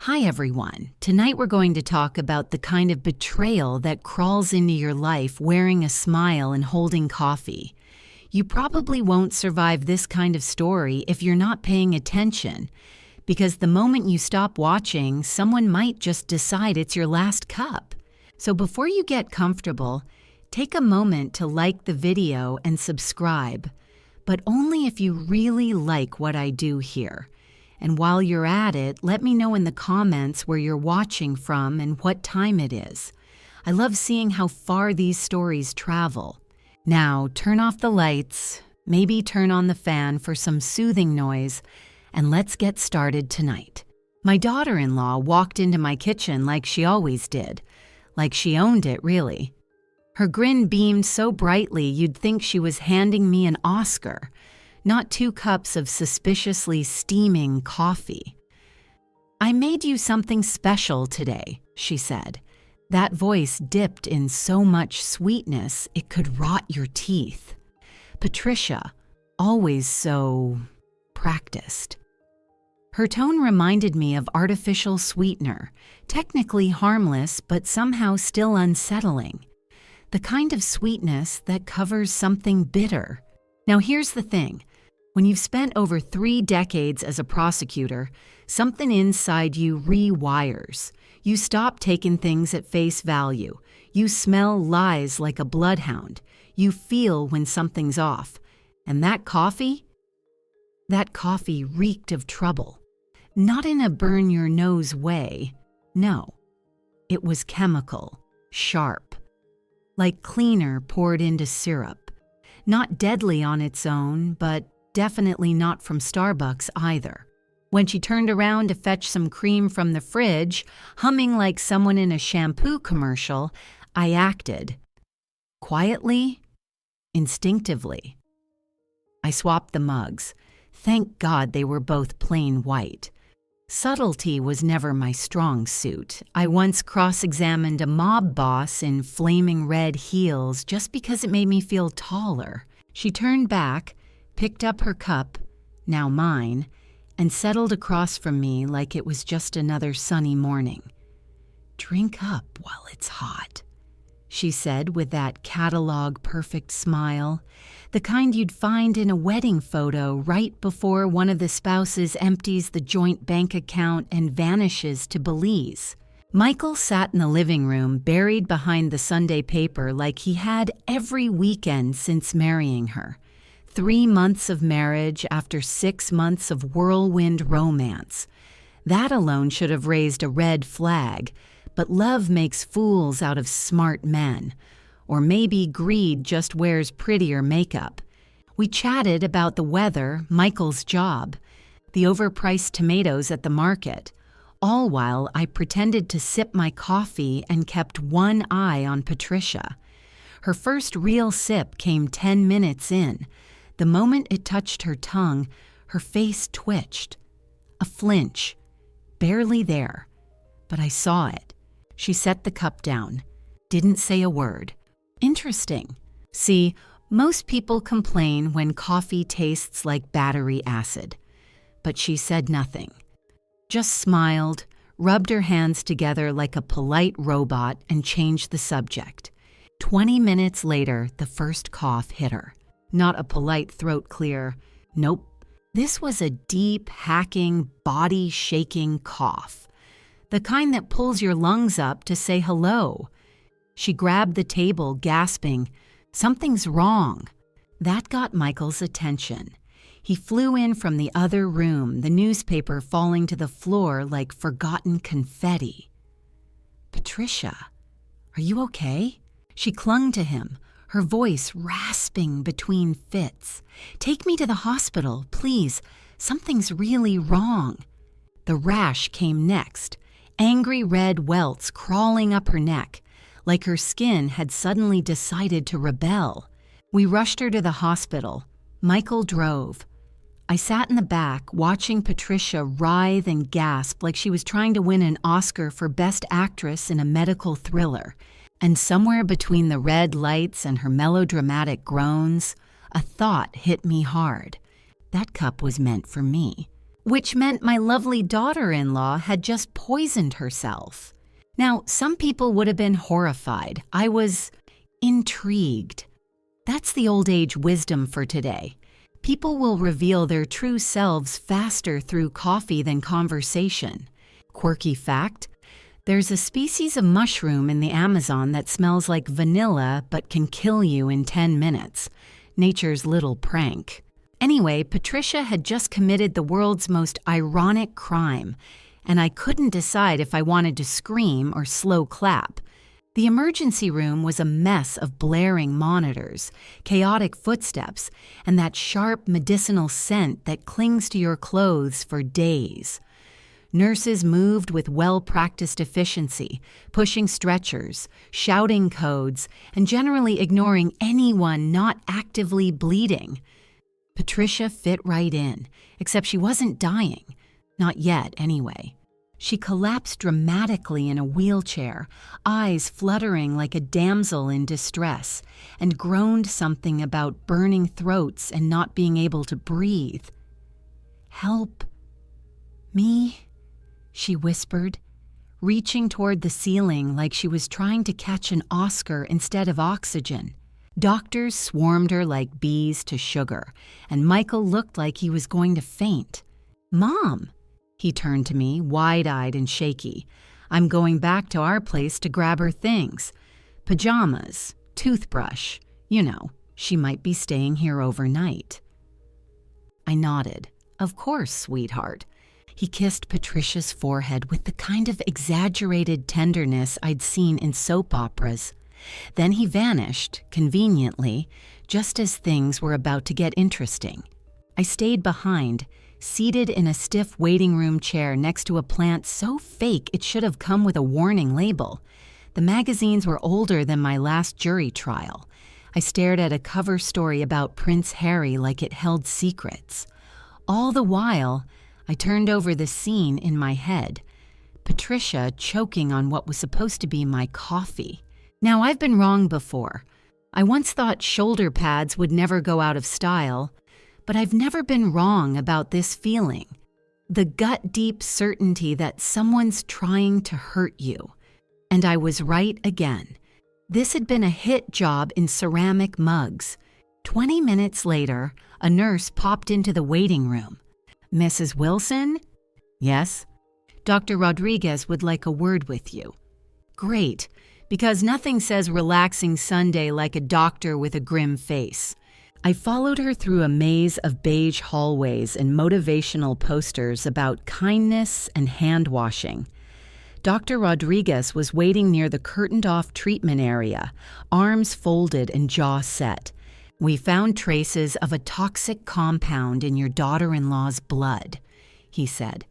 Hi everyone. Tonight we're going to talk about the kind of betrayal that crawls into your life wearing a smile and holding coffee. You probably won't survive this kind of story if you're not paying attention, because the moment you stop watching, someone might just decide it's your last cup. So before you get comfortable, take a moment to like the video and subscribe, but only if you really like what I do here. And while you're at it, let me know in the comments where you're watching from and what time it is. I love seeing how far these stories travel. Now, turn off the lights, maybe turn on the fan for some soothing noise, and let's get started tonight. My daughter-in-law walked into my kitchen like she always did, like she owned it, really. Her grin beamed so brightly you'd think she was handing me an Oscar, not 2 cups of suspiciously steaming coffee. "I made you something special today," she said. That voice dipped in so much sweetness it could rot your teeth. Patricia, always so practiced. Her tone reminded me of artificial sweetener, technically harmless but somehow still unsettling. The kind of sweetness that covers something bitter. Now here's the thing. When you've spent over 3 decades as a prosecutor, something inside you rewires. You stop taking things at face value. You smell lies like a bloodhound. You feel when something's off. And that coffee reeked of trouble. Not in a burn-your-nose way. No. It was chemical, sharp, like cleaner poured into syrup. Not deadly on its own, but definitely not from Starbucks either. When she turned around to fetch some cream from the fridge, humming like someone in a shampoo commercial, I acted. Quietly, instinctively. I swapped the mugs. Thank God they were both plain white. Subtlety was never my strong suit. I once cross-examined a mob boss in flaming red heels just because it made me feel taller. She turned back, picked up her cup, now mine, and settled across from me like it was just another sunny morning. "Drink up while it's hot," she said with that catalog-perfect smile, the kind you'd find in a wedding photo right before one of the spouses empties the joint bank account and vanishes to Belize. Michael sat in the living room, buried behind the Sunday paper like he had every weekend since marrying her. 3 months of marriage after 6 months of whirlwind romance. That alone should have raised a red flag, but love makes fools out of smart men. Or maybe greed just wears prettier makeup. We chatted about the weather, Michael's job, the overpriced tomatoes at the market, all while I pretended to sip my coffee and kept one eye on Patricia. Her first real sip came 10 minutes in. The moment it touched her tongue, her face twitched. A flinch. Barely there. But I saw it. She set the cup down. Didn't say a word. Interesting. See, most people complain when coffee tastes like battery acid. But she said nothing. Just smiled, rubbed her hands together like a polite robot, and changed the subject. 20 minutes later, the first cough hit her. Not a polite throat clear. Nope. This was a deep, hacking, body-shaking cough. The kind that pulls your lungs up to say hello. She grabbed the table, gasping, "Something's wrong." That got Michael's attention. He flew in from the other room, the newspaper falling to the floor like forgotten confetti. "Patricia, are you okay?" She clung to him, her voice rasping between fits. "Take me to the hospital, please. Something's really wrong." The rash came next, angry red welts crawling up her neck, like her skin had suddenly decided to rebel. We rushed her to the hospital. Michael drove. I sat in the back, watching Patricia writhe and gasp like she was trying to win an Oscar for Best Actress in a medical thriller. And somewhere between the red lights and her melodramatic groans, a thought hit me hard. That cup was meant for me. which meant my lovely daughter-in-law had just poisoned herself. Now, some people would have been horrified. I was intrigued. That's the old age wisdom for today. People will reveal their true selves faster through coffee than conversation. Quirky fact: there's a species of mushroom in the Amazon that smells like vanilla but can kill you in 10 minutes. Nature's little prank. Anyway, Patricia had just committed the world's most ironic crime, and I couldn't decide if I wanted to scream or slow clap. The emergency room was a mess of blaring monitors, chaotic footsteps, and that sharp medicinal scent that clings to your clothes for days. Nurses moved with well-practiced efficiency, pushing stretchers, shouting codes, and generally ignoring anyone not actively bleeding. Patricia fit right in, except she wasn't dying. Not yet, anyway. She collapsed dramatically in a wheelchair, eyes fluttering like a damsel in distress, and groaned something about burning throats and not being able to breathe. "Help me," she whispered, reaching toward the ceiling like she was trying to catch an Oscar instead of oxygen. Doctors swarmed her like bees to sugar, and Michael looked like he was going to faint. "Mom!" He turned to me, wide-eyed and shaky. "I'm going back to our place to grab her things. Pajamas, toothbrush. You know, she might be staying here overnight." I nodded. "Of course, sweetheart." He kissed Patricia's forehead with the kind of exaggerated tenderness I'd seen in soap operas. Then he vanished, conveniently, just as things were about to get interesting. I stayed behind, seated in a stiff waiting room chair next to a plant so fake it should have come with a warning label. The magazines were older than my last jury trial. I stared at a cover story about Prince Harry like it held secrets. All the while, I turned over the scene in my head. Patricia choking on what was supposed to be my coffee. Now, I've been wrong before. I once thought shoulder pads would never go out of style, but I've never been wrong about this feeling. The gut-deep certainty that someone's trying to hurt you. And I was right again. This had been a hit job in ceramic mugs. 20 minutes later, a nurse popped into the waiting room. "Mrs. Wilson?" "Yes." "Dr. Rodriguez would like a word with you." "Great, because nothing says relaxing Sunday like a doctor with a grim face." I followed her through a maze of beige hallways and motivational posters about kindness and hand washing. Dr. Rodriguez was waiting near the curtained-off treatment area, arms folded and jaw set. "We found traces of a toxic compound in your daughter-in-law's blood," he said.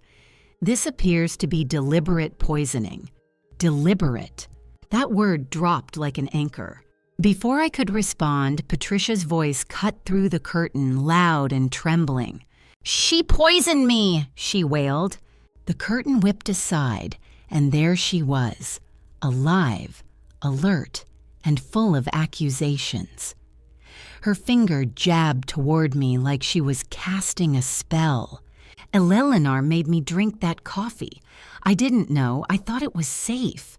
"This appears to be deliberate poisoning." Deliberate. That word dropped like an anchor. Before I could respond, Patricia's voice cut through the curtain, loud and trembling. "She poisoned me!" she wailed. The curtain whipped aside, and there she was, alive, alert, and full of accusations. Her finger jabbed toward me like she was casting a spell. Eleanor made me drink that coffee. I didn't know. I thought it was safe.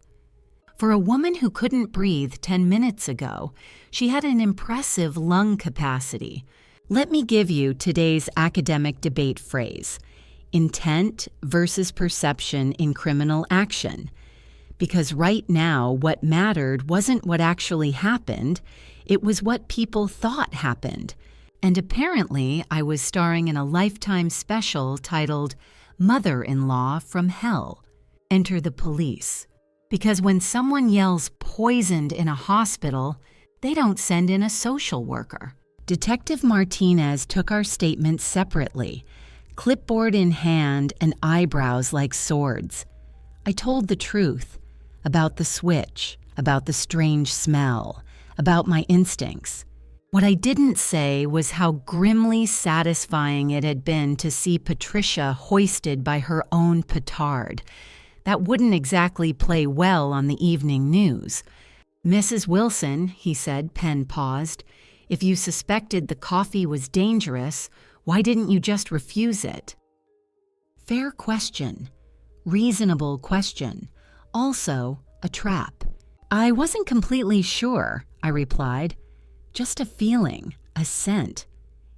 For a woman who couldn't breathe 10 minutes ago, she had an impressive lung capacity. Let me give you today's academic debate phrase: intent versus perception in criminal action. Because right now, what mattered wasn't what actually happened, it was what people thought happened. And apparently, I was starring in a Lifetime special titled Mother-in-Law from Hell. Enter the police. Because when someone yells poisoned in a hospital, they don't send in a social worker. Detective Martinez took our statements separately, clipboard in hand and eyebrows like swords. I told the truth about the switch, about the strange smell, about my instincts. What I didn't say was how grimly satisfying it had been to see Patricia hoisted by her own petard. That wouldn't exactly play well on the evening news. "Mrs. Wilson," he said, pen paused, "if you suspected the coffee was dangerous, why didn't you just refuse it?" Fair question. Reasonable question. Also, a trap. I wasn't completely sure, I replied. Just a feeling, a scent.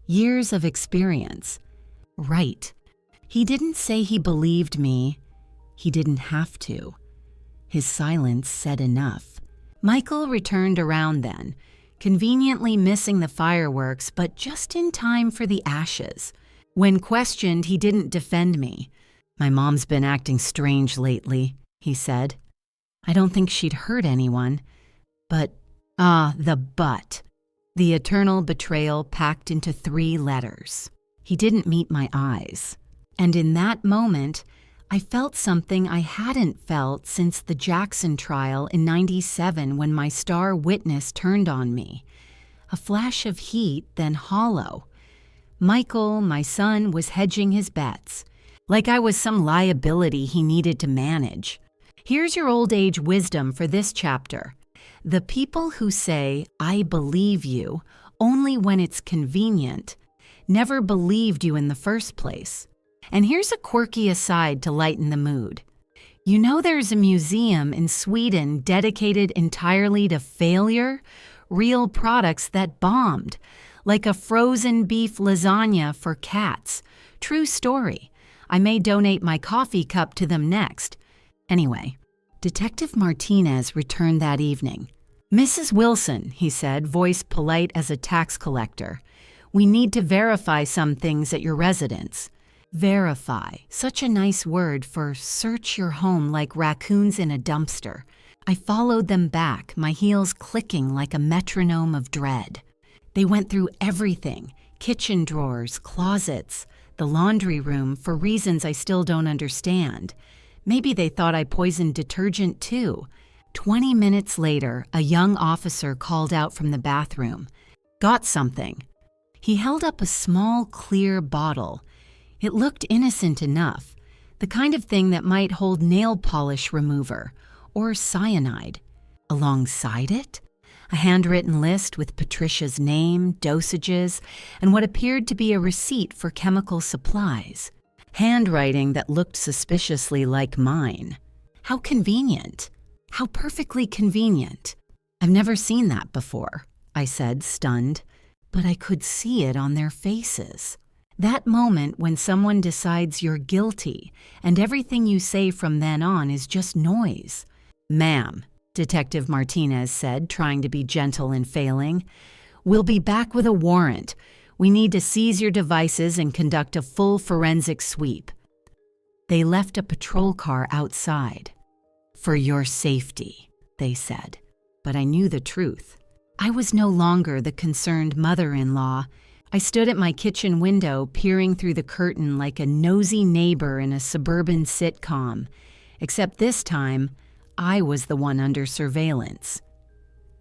Years of experience. Right. He didn't say he believed me. He didn't have to. His silence said enough. Michael returned around then, conveniently missing the fireworks, but just in time for the ashes. When questioned, he didn't defend me. My mom's been acting strange lately, he said. I don't think she'd hurt anyone. But, the but. The eternal betrayal packed into 3 letters. He didn't meet my eyes. And in that moment, I felt something I hadn't felt since the Jackson trial in '97 when my star witness turned on me. A flash of heat, then hollow. Michael, my son, was hedging his bets, like I was some liability he needed to manage. Here's your old age wisdom for this chapter. The people who say, I believe you, only when it's convenient, never believed you in the first place. And here's a quirky aside to lighten the mood. You know there's a museum in Sweden dedicated entirely to failure? Real products that bombed, like a frozen beef lasagna for cats. True story. I may donate my coffee cup to them next. Anyway, Detective Martinez returned that evening. Mrs. Wilson, he said, voice polite as a tax collector. We need to verify some things at your residence. Verify, such a nice word for search your home like raccoons in a dumpster. I followed them back, my heels clicking like a metronome of dread. They went through everything, kitchen drawers, closets, the laundry room, for reasons I still don't understand. Maybe they thought I poisoned detergent too. 20 minutes later, a young officer called out from the bathroom. Got something. He held up a small, clear bottle. It looked innocent enough, the kind of thing that might hold nail polish remover or cyanide. Alongside it, a handwritten list with Patricia's name, dosages, and what appeared to be a receipt for chemical supplies. Handwriting that looked suspiciously like mine. How convenient. How perfectly convenient. I've never seen that before, I said, stunned, but I could see it on their faces. That moment when someone decides you're guilty and everything you say from then on is just noise. Ma'am, Detective Martinez said, trying to be gentle and failing, we'll be back with a warrant. We need to seize your devices and conduct a full forensic sweep. They left a patrol car outside. For your safety, they said. But I knew the truth. I was no longer the concerned mother-in-law. I stood at my kitchen window, peering through the curtain like a nosy neighbor in a suburban sitcom. Except this time, I was the one under surveillance.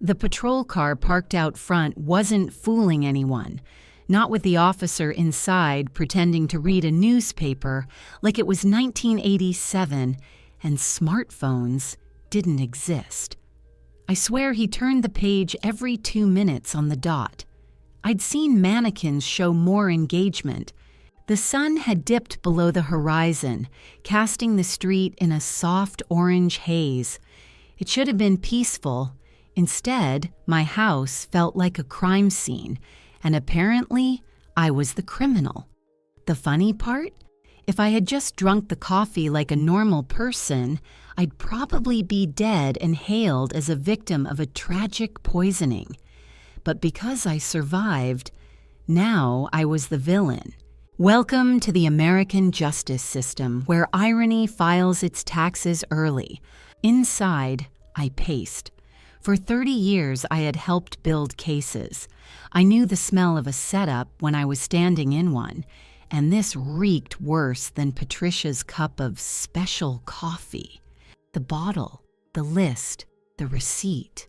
The patrol car parked out front wasn't fooling anyone, not with the officer inside pretending to read a newspaper like it was 1987 and smartphones didn't exist. I swear he turned the page every 2 minutes on the dot. I'd seen mannequins show more engagement. The sun had dipped below the horizon, casting the street in a soft orange haze. It should have been peaceful. Instead, my house felt like a crime scene, and apparently, I was the criminal. The funny part? If I had just drunk the coffee like a normal person, I'd probably be dead and hailed as a victim of a tragic poisoning. But because I survived, now I was the villain. Welcome to the American justice system, where irony files its taxes early. Inside, I paced. For 30 years, I had helped build cases. I knew the smell of a setup when I was standing in one, and this reeked worse than Patricia's cup of special coffee. The bottle, the list, the receipt.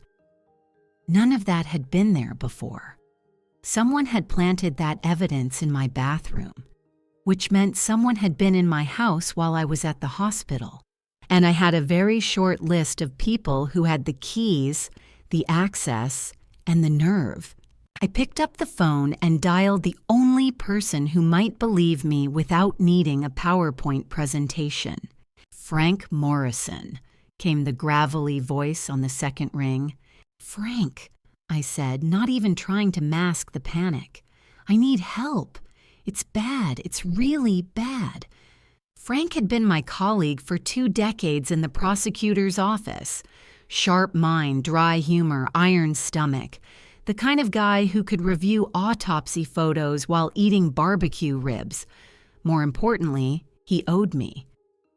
None of that had been there before. Someone had planted that evidence in my bathroom, which meant someone had been in my house while I was at the hospital. And I had a very short list of people who had the keys, the access, and the nerve. I picked up the phone and dialed the only person who might believe me without needing a PowerPoint presentation. "Frank Morrison," came the gravelly voice on the second ring. "Frank," I said, not even trying to mask the panic. "I need help. It's bad. It's really bad." Frank had been my colleague for 2 decades in the prosecutor's office. Sharp mind, dry humor, iron stomach. The kind of guy who could review autopsy photos while eating barbecue ribs. More importantly, he owed me.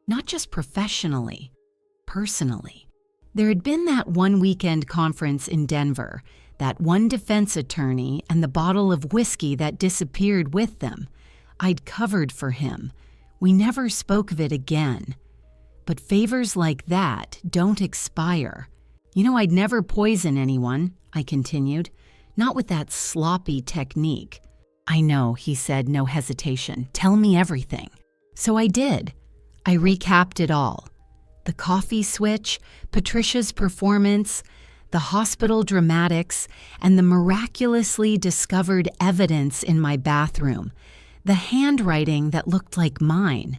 Not just professionally, personally. There had been that one weekend conference in Denver, that one defense attorney and the bottle of whiskey that disappeared with them. I'd covered for him. We never spoke of it again. But favors like that don't expire. "You know, I'd never poison anyone," I continued. "Not with that sloppy technique." "I know," he said, no hesitation. "Tell me everything." So I did. I recapped it all. The coffee switch, Patricia's performance, the hospital dramatics, and the miraculously discovered evidence in my bathroom. The handwriting that looked like mine.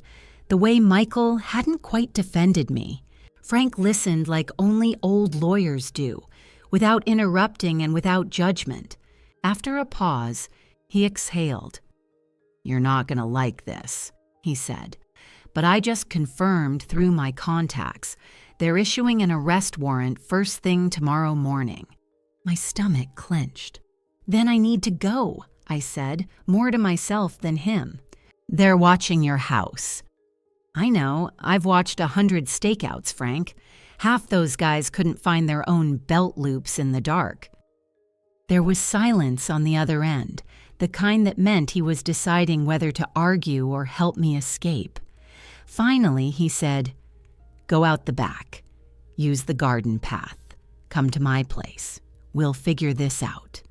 The way Michael hadn't quite defended me. Frank listened like only old lawyers do, without interrupting and without judgment. After a pause, he exhaled. "You're not going to like this," he said. "But I just confirmed through my contacts. They're issuing an arrest warrant first thing tomorrow morning." My stomach clenched. "Then I need to go," I said, more to myself than him. "They're watching your house." "I know. I've watched 100 stakeouts, Frank. Half those guys couldn't find their own belt loops in the dark." There was silence on the other end, the kind that meant he was deciding whether to argue or help me escape. Finally, he said, "Go out the back. Use the garden path. Come to my place. We'll figure this out."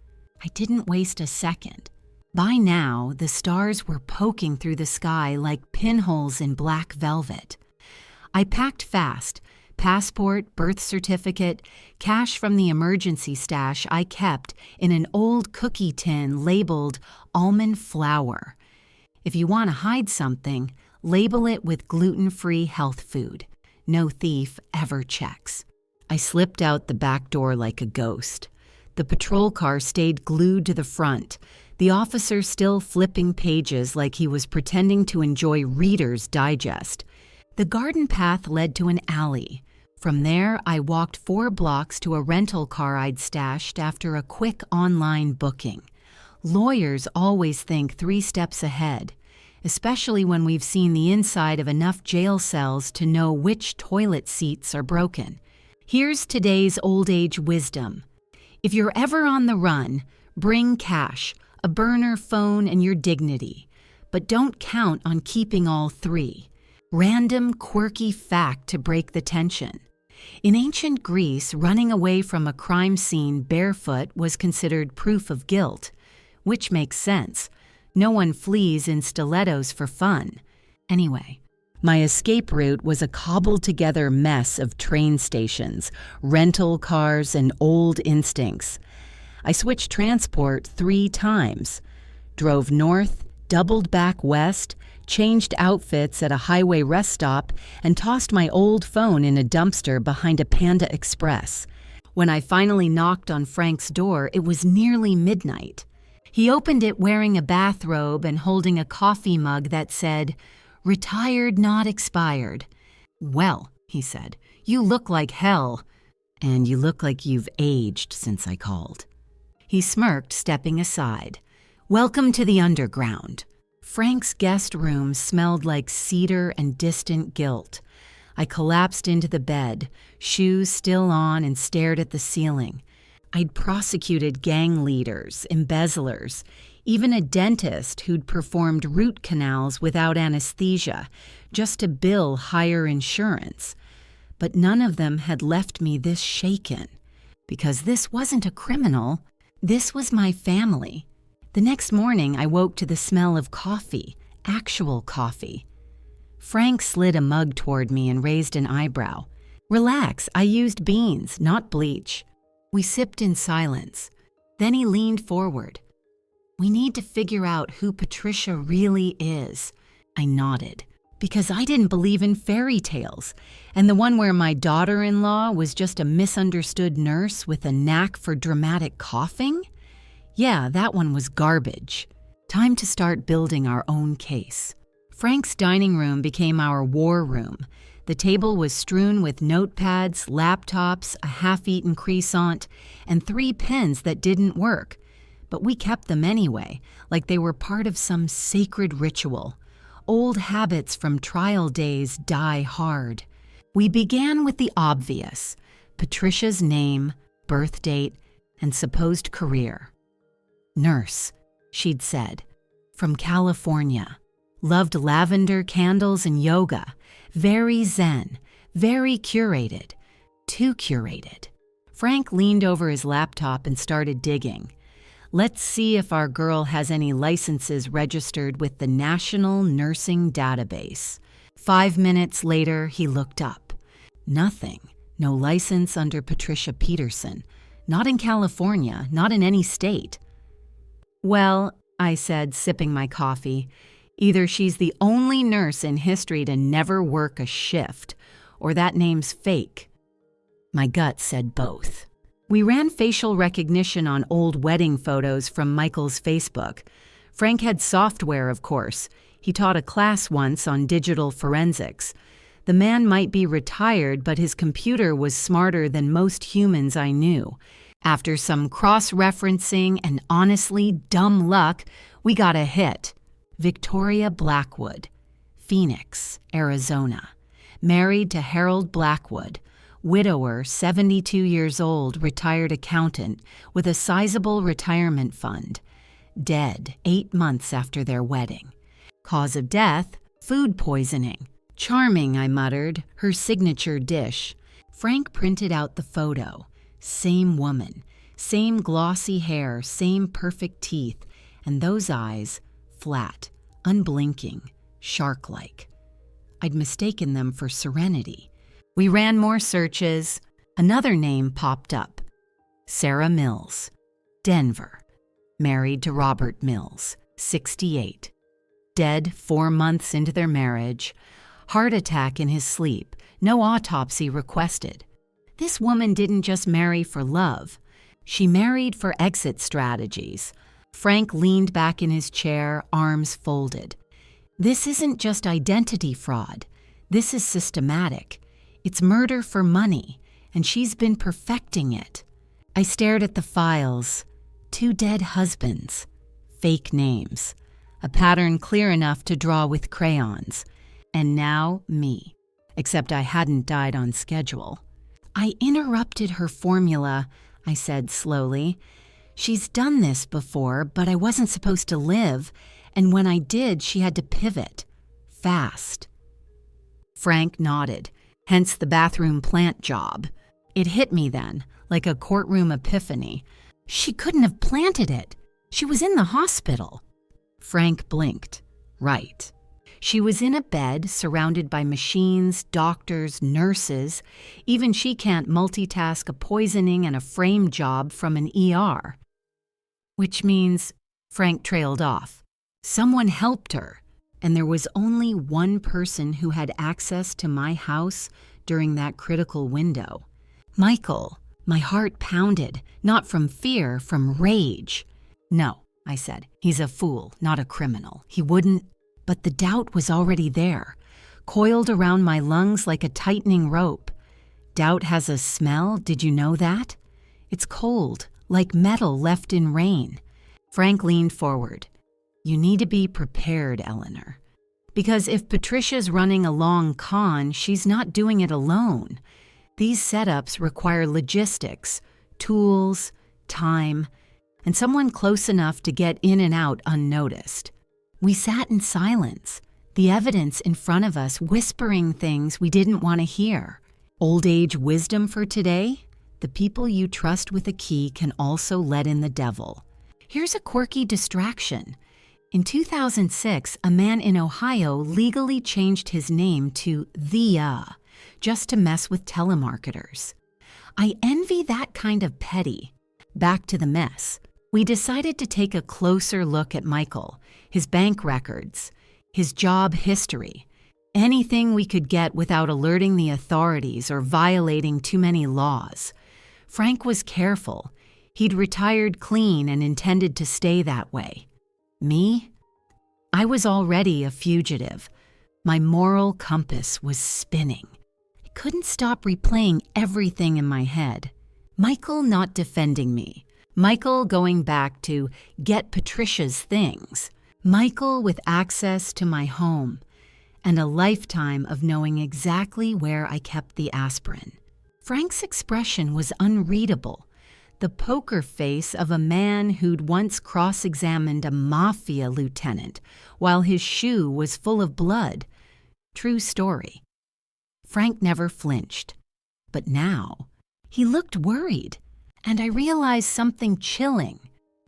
I didn't waste a second. By now, the stars were poking through the sky like pinholes in black velvet. I packed fast. Passport, birth certificate, cash from the emergency stash I kept in an old cookie tin labeled almond flour. If you want to hide something, label it with gluten-free health food. No thief ever checks. I slipped out the back door like a ghost. The patrol car stayed glued to the front, the officer still flipping pages like he was pretending to enjoy Reader's Digest. The garden path led to an alley. From there, I walked 4 blocks to a rental car I'd stashed after a quick online booking. Lawyers always think 3 steps ahead, especially when we've seen the inside of enough jail cells to know which toilet seats are broken. Here's today's old age wisdom. If you're ever on the run, bring cash, a burner phone, and your dignity. But don't count on keeping all 3. Random, quirky fact to break the tension. In ancient Greece, running away from a crime scene barefoot was considered proof of guilt, which makes sense. No one flees in stilettos for fun. Anyway, my escape route was a cobbled-together mess of train stations, rental cars, and old instincts. I switched transport 3 times, drove north, doubled back west, changed outfits at a highway rest stop, and tossed my old phone in a dumpster behind a Panda Express. When I finally knocked on Frank's door, it was nearly midnight. He opened it wearing a bathrobe and holding a coffee mug that said, "Retired, not expired." "Well," he said, "you look like hell. And you look like you've aged since I called." He smirked, stepping aside. "Welcome to the underground." Frank's guest room smelled like cedar and distant guilt. I collapsed into the bed, shoes still on, and stared at the ceiling. I'd prosecuted gang leaders, embezzlers, even a dentist who'd performed root canals without anesthesia just to bill higher insurance. But none of them had left me this shaken, because this wasn't a criminal. This was my family. The next morning, I woke to the smell of coffee, actual coffee. Frank slid a mug toward me and raised an eyebrow. "Relax, I used beans, not bleach." We sipped in silence. Then he leaned forward. "We need to figure out who Patricia really is." I nodded, because I didn't believe in fairy tales, and the one where my daughter-in-law was just a misunderstood nurse with a knack for dramatic coughing? Yeah, that one was garbage. Time to start building our own case. Frank's dining room became our war room. The table was strewn with notepads, laptops, a half-eaten croissant, and 3 pens that didn't work. But we kept them anyway, like they were part of some sacred ritual. Old habits from trial days die hard. We began with the obvious: Patricia's name, birth date, and supposed career. Nurse, she'd said, from California. Loved lavender candles and yoga. Very zen, very curated. Too curated. Frank leaned over his laptop and started digging. Let's see if our girl has any licenses registered with the National Nursing Database. 5 minutes later, he looked up. Nothing. No license under Patricia Peterson. Not in California, not in any state. Well, I said, sipping my coffee, either she's the only nurse in history to never work a shift, or that name's fake. My gut said both. We ran facial recognition on old wedding photos from Michael's Facebook. Frank had software, of course. He taught a class once on digital forensics. The man might be retired, but his computer was smarter than most humans I knew. After some cross-referencing and honestly dumb luck, we got a hit. Victoria Blackwood, Phoenix, Arizona. Married to Harold Blackwood. Widower, 72 years old, retired accountant with a sizable retirement fund. Dead 8 months after their wedding. Cause of death, food poisoning. Charming, I muttered, her signature dish. Frank printed out the photo. Same woman, same glossy hair, same perfect teeth, and those eyes, flat, unblinking, shark-like. I'd mistaken them for serenity. We ran more searches. Another name popped up. Sarah Mills, Denver. Married to Robert Mills, 68. Dead 4 months into their marriage. Heart attack in his sleep. No autopsy requested. This woman didn't just marry for love. She married for exit strategies. Frank leaned back in his chair, arms folded. This isn't just identity fraud. This is systematic. It's murder for money, and she's been perfecting it. I stared at the files. 2 dead husbands. Fake names. A pattern clear enough to draw with crayons. And now me. Except I hadn't died on schedule. I interrupted her formula, I said slowly. She's done this before, but I wasn't supposed to live, and when I did, she had to pivot. Fast. Frank nodded, hence the bathroom plant job. It hit me then, like a courtroom epiphany. She couldn't have planted it. She was in the hospital. Frank blinked. Right. She was in a bed surrounded by machines, doctors, nurses. Even she can't multitask a poisoning and a frame job from an ER. Which means, Frank trailed off. Someone helped her, and there was only one person who had access to my house during that critical window. Michael. My heart pounded, not from fear, from rage. No, I said, he's a fool, not a criminal. He wouldn't. But the doubt was already there, coiled around my lungs like a tightening rope. Doubt has a smell, did you know that? It's cold, like metal left in rain. Frank leaned forward. You need to be prepared, Eleanor. Because if Patricia's running a long con, she's not doing it alone. These setups require logistics, tools, time, and someone close enough to get in and out unnoticed. We sat in silence, the evidence in front of us whispering things we didn't want to hear. Old age wisdom for today? The people you trust with a key can also let in the devil. Here's a quirky distraction. In 2006, a man in Ohio legally changed his name to Thea, just to mess with telemarketers. I envy that kind of petty. back to the mess. We decided to take a closer look at Michael, his bank records, his job history, anything we could get without alerting the authorities or violating too many laws. Frank was careful. He'd retired clean and intended to stay that way. Me? I was already a fugitive. My moral compass was spinning. I couldn't stop replaying everything in my head. Michael not defending me. Michael going back to get Patricia's things. Michael with access to my home. And a lifetime of knowing exactly where I kept the aspirin. Frank's expression was unreadable. The poker face of a man who'd once cross-examined a mafia lieutenant while his shoe was full of blood. True story. Frank never flinched. But now, he looked worried, and I realized something chilling.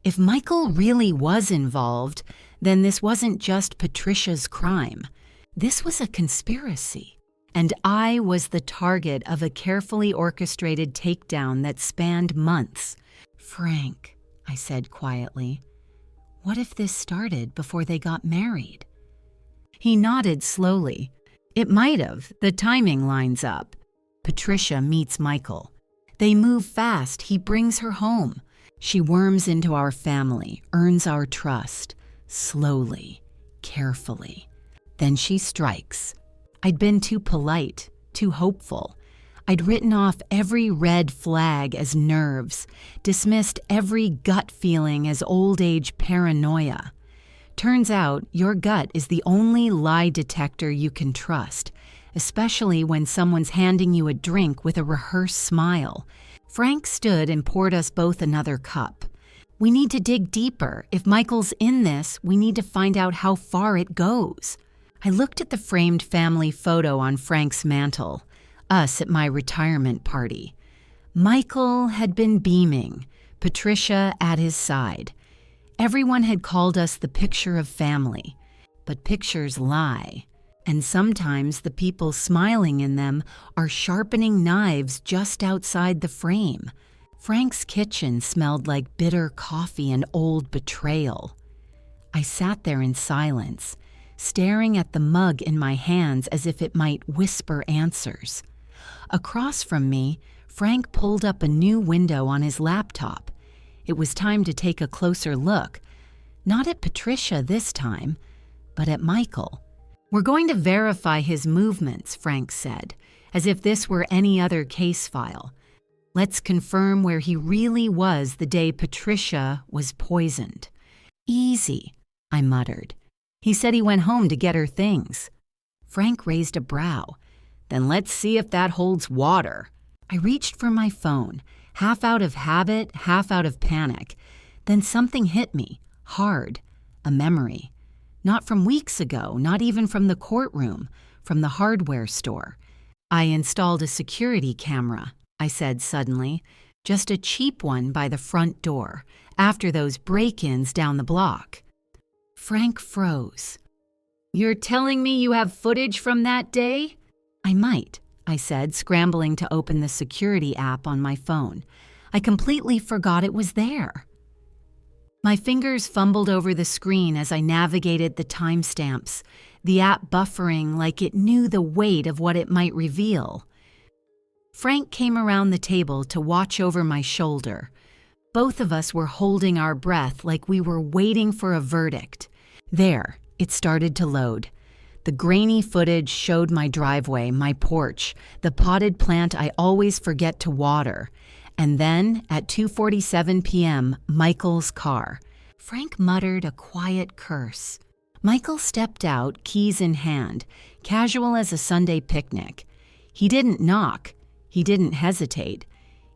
If Michael really was involved, then this wasn't just Patricia's crime. This was a conspiracy. And I was the target of a carefully orchestrated takedown that spanned months. Frank, I said quietly, what if this started before they got married? He nodded slowly. It might have. The timing lines up. Patricia meets Michael. They move fast. He brings her home. She worms into our family, earns our trust, slowly, carefully. Then she strikes. I'd been too polite, too hopeful. I'd written off every red flag as nerves, dismissed every gut feeling as old-age paranoia. Turns out, your gut is the only lie detector you can trust, especially when someone's handing you a drink with a rehearsed smile. Frank stood and poured us both another cup. We need to dig deeper. If Michael's in this, we need to find out how far it goes. I looked at the framed family photo on Frank's mantle, us at my retirement party. Michael had been beaming, Patricia at his side. Everyone had called us the picture of family, but pictures lie, and sometimes the people smiling in them are sharpening knives just outside the frame. Frank's kitchen smelled like bitter coffee and old betrayal. I sat there in silence, staring at the mug in my hands as if it might whisper answers. Across from me, Frank pulled up a new window on his laptop. It was time to take a closer look. Not at Patricia this time, but at Michael. We're going to verify his movements, Frank said, as if this were any other case file. Let's confirm where he really was the day Patricia was poisoned. Easy, I muttered. He said he went home to get her things. Frank raised a brow. Then let's see if that holds water. I reached for my phone, half out of habit, half out of panic. Then something hit me, hard, a memory. Not from weeks ago, not even from the courtroom, from the hardware store. I installed a security camera, I said suddenly, just a cheap one by the front door, after those break-ins down the block. Frank froze. You're telling me you have footage from that day? I might, I said, scrambling to open the security app on my phone. I completely forgot it was there. My fingers fumbled over the screen as I navigated the timestamps, the app buffering like it knew the weight of what it might reveal. Frank came around the table to watch over my shoulder. Both of us were holding our breath like we were waiting for a verdict. There, it started to load. The grainy footage showed my driveway, my porch, the potted plant I always forget to water. And then, at 2:47 p.m., Michael's car. Frank muttered a quiet curse. Michael stepped out, keys in hand, casual as a Sunday picnic. He didn't knock. He didn't hesitate.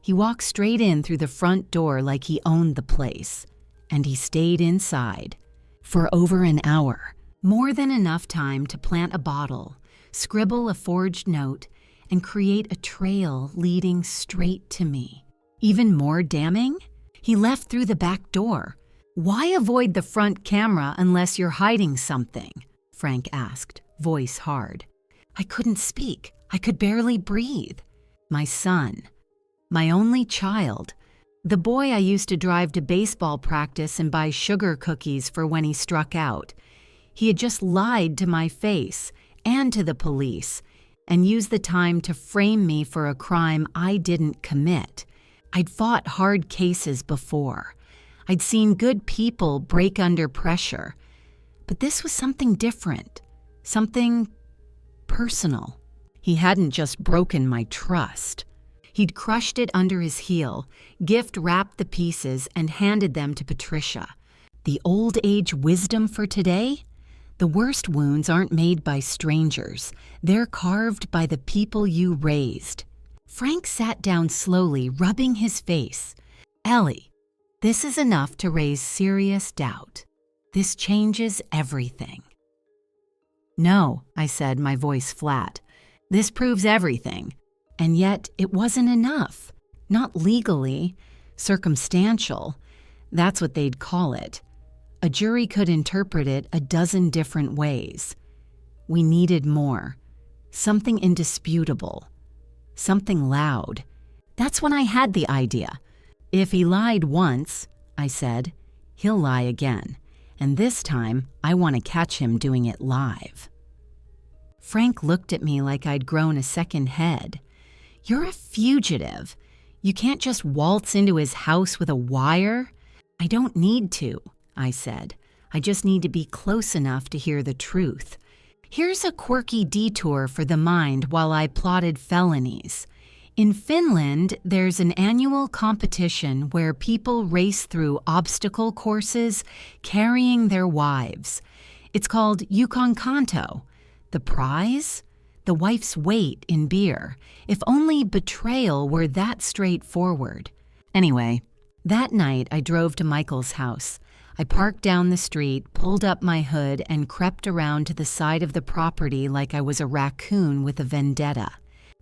He walked straight in through the front door like he owned the place. And he stayed inside. For over an hour. More than enough time to plant a bottle, scribble a forged note, and create a trail leading straight to me. Even more damning? He left through the back door. Why avoid the front camera unless you're hiding something? Frank asked, voice hard. I couldn't speak. I could barely breathe. My son. My only child. The boy I used to drive to baseball practice and buy sugar cookies for when he struck out. He had just lied to my face and to the police and used the time to frame me for a crime I didn't commit. I'd fought hard cases before. I'd seen good people break under pressure. But this was something different, something personal. He hadn't just broken my trust. He'd crushed it under his heel, gift-wrapped the pieces, and handed them to Patricia. The old age wisdom for today? The worst wounds aren't made by strangers. They're carved by the people you raised. Frank sat down slowly, rubbing his face. Ellie, this is enough to raise serious doubt. This changes everything. No, I said, my voice flat. This proves everything. And yet it wasn't enough. Not legally, circumstantial. That's what they'd call it. A jury could interpret it a dozen different ways. We needed more. Something indisputable. Something loud. That's when I had the idea. If he lied once, I said, he'll lie again. And this time, I want to catch him doing it live. Frank looked at me like I'd grown a second head. You're a fugitive. You can't just waltz into his house with a wire. I don't need to, I said. I just need to be close enough to hear the truth. Here's a quirky detour for the mind while I plotted felonies. In Finland, there's an annual competition where people race through obstacle courses carrying their wives. It's called Yukon Kanto. The prize? The wife's weight in beer. If only betrayal were that straightforward. Anyway, that night I drove to Michael's house. I parked down the street, pulled up my hood, and crept around to the side of the property like I was a raccoon with a vendetta.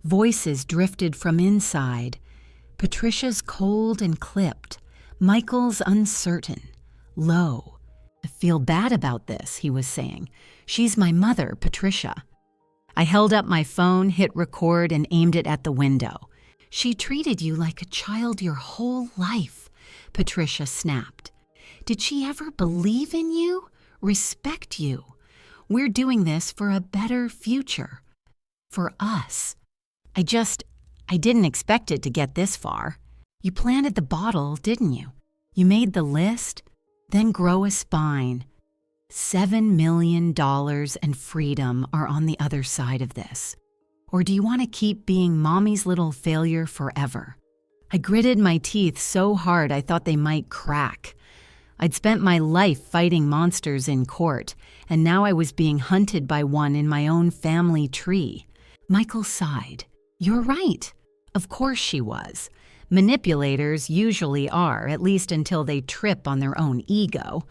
Voices drifted from inside. Patricia's cold and clipped. Michael's uncertain. Low. I feel bad about this, he was saying. She's my mother, Patricia. I held up my phone, hit record, and aimed it at the window. She treated you like a child your whole life, Patricia snapped. Did she ever believe in you? Respect you? We're doing this for a better future. For us. I didn't expect it to get this far. You planted the bottle, didn't you? You made the list, then grow a spine. $7 million and freedom are on the other side of this. Or do you want to keep being mommy's little failure forever? I gritted my teeth so hard I thought they might crack. I'd spent my life fighting monsters in court, and now I was being hunted by one in my own family tree. Michael sighed. You're right. Of course she was. Manipulators usually are, at least until they trip on their own ego.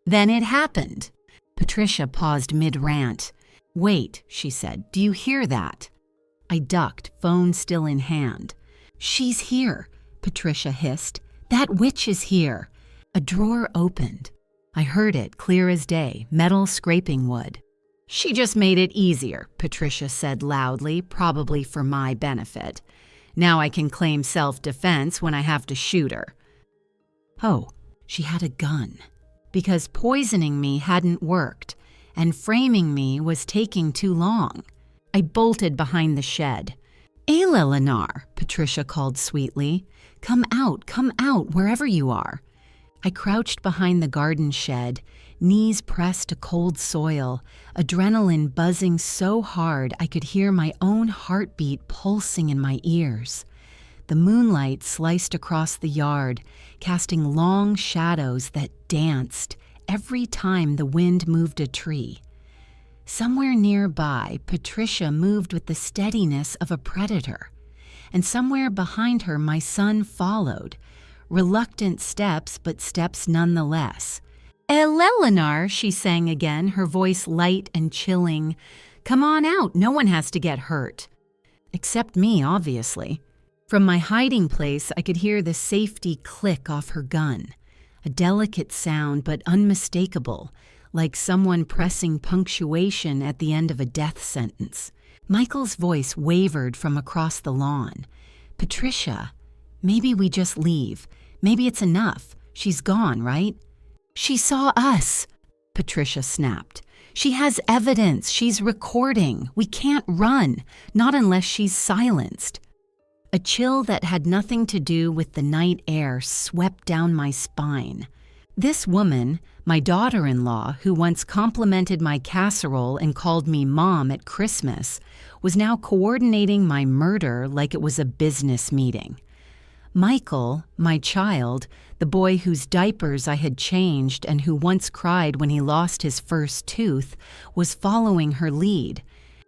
Then it happened. Patricia paused mid-rant. Wait, she said, do you hear that? I ducked, phone still in hand. She's here, Patricia hissed. That witch is here. A drawer opened. I heard it, clear as day, metal scraping wood. She just made it easier, Patricia said loudly, probably for my benefit. Now I can claim self-defense when I have to shoot her. Oh, she had a gun. Because poisoning me hadn't worked, and framing me was taking too long. I bolted behind the shed. Ayla, Lennar, Patricia called sweetly. Come out, wherever you are. I crouched behind the garden shed, knees pressed to cold soil, adrenaline buzzing so hard I could hear my own heartbeat pulsing in my ears. The moonlight sliced across the yard, casting long shadows that danced every time the wind moved a tree. Somewhere nearby, Patricia moved with the steadiness of a predator, and somewhere behind her my son followed, reluctant steps, but steps nonetheless. Eleanor, she sang again, her voice light and chilling. Come on out, no one has to get hurt. Except me, obviously. From my hiding place, I could hear the safety click off her gun. A delicate sound, but unmistakable, like someone pressing punctuation at the end of a death sentence. Michael's voice wavered from across the lawn. Patricia, maybe we just leave. Maybe it's enough. She's gone, right? She saw us, Patricia snapped. She has evidence. She's recording. We can't run, not unless she's silenced. A chill that had nothing to do with the night air swept down my spine. This woman, my daughter-in-law, who once complimented my casserole and called me Mom at Christmas, was now coordinating my murder like it was a business meeting. Michael, my child, the boy whose diapers I had changed and who once cried when he lost his first tooth, was following her lead.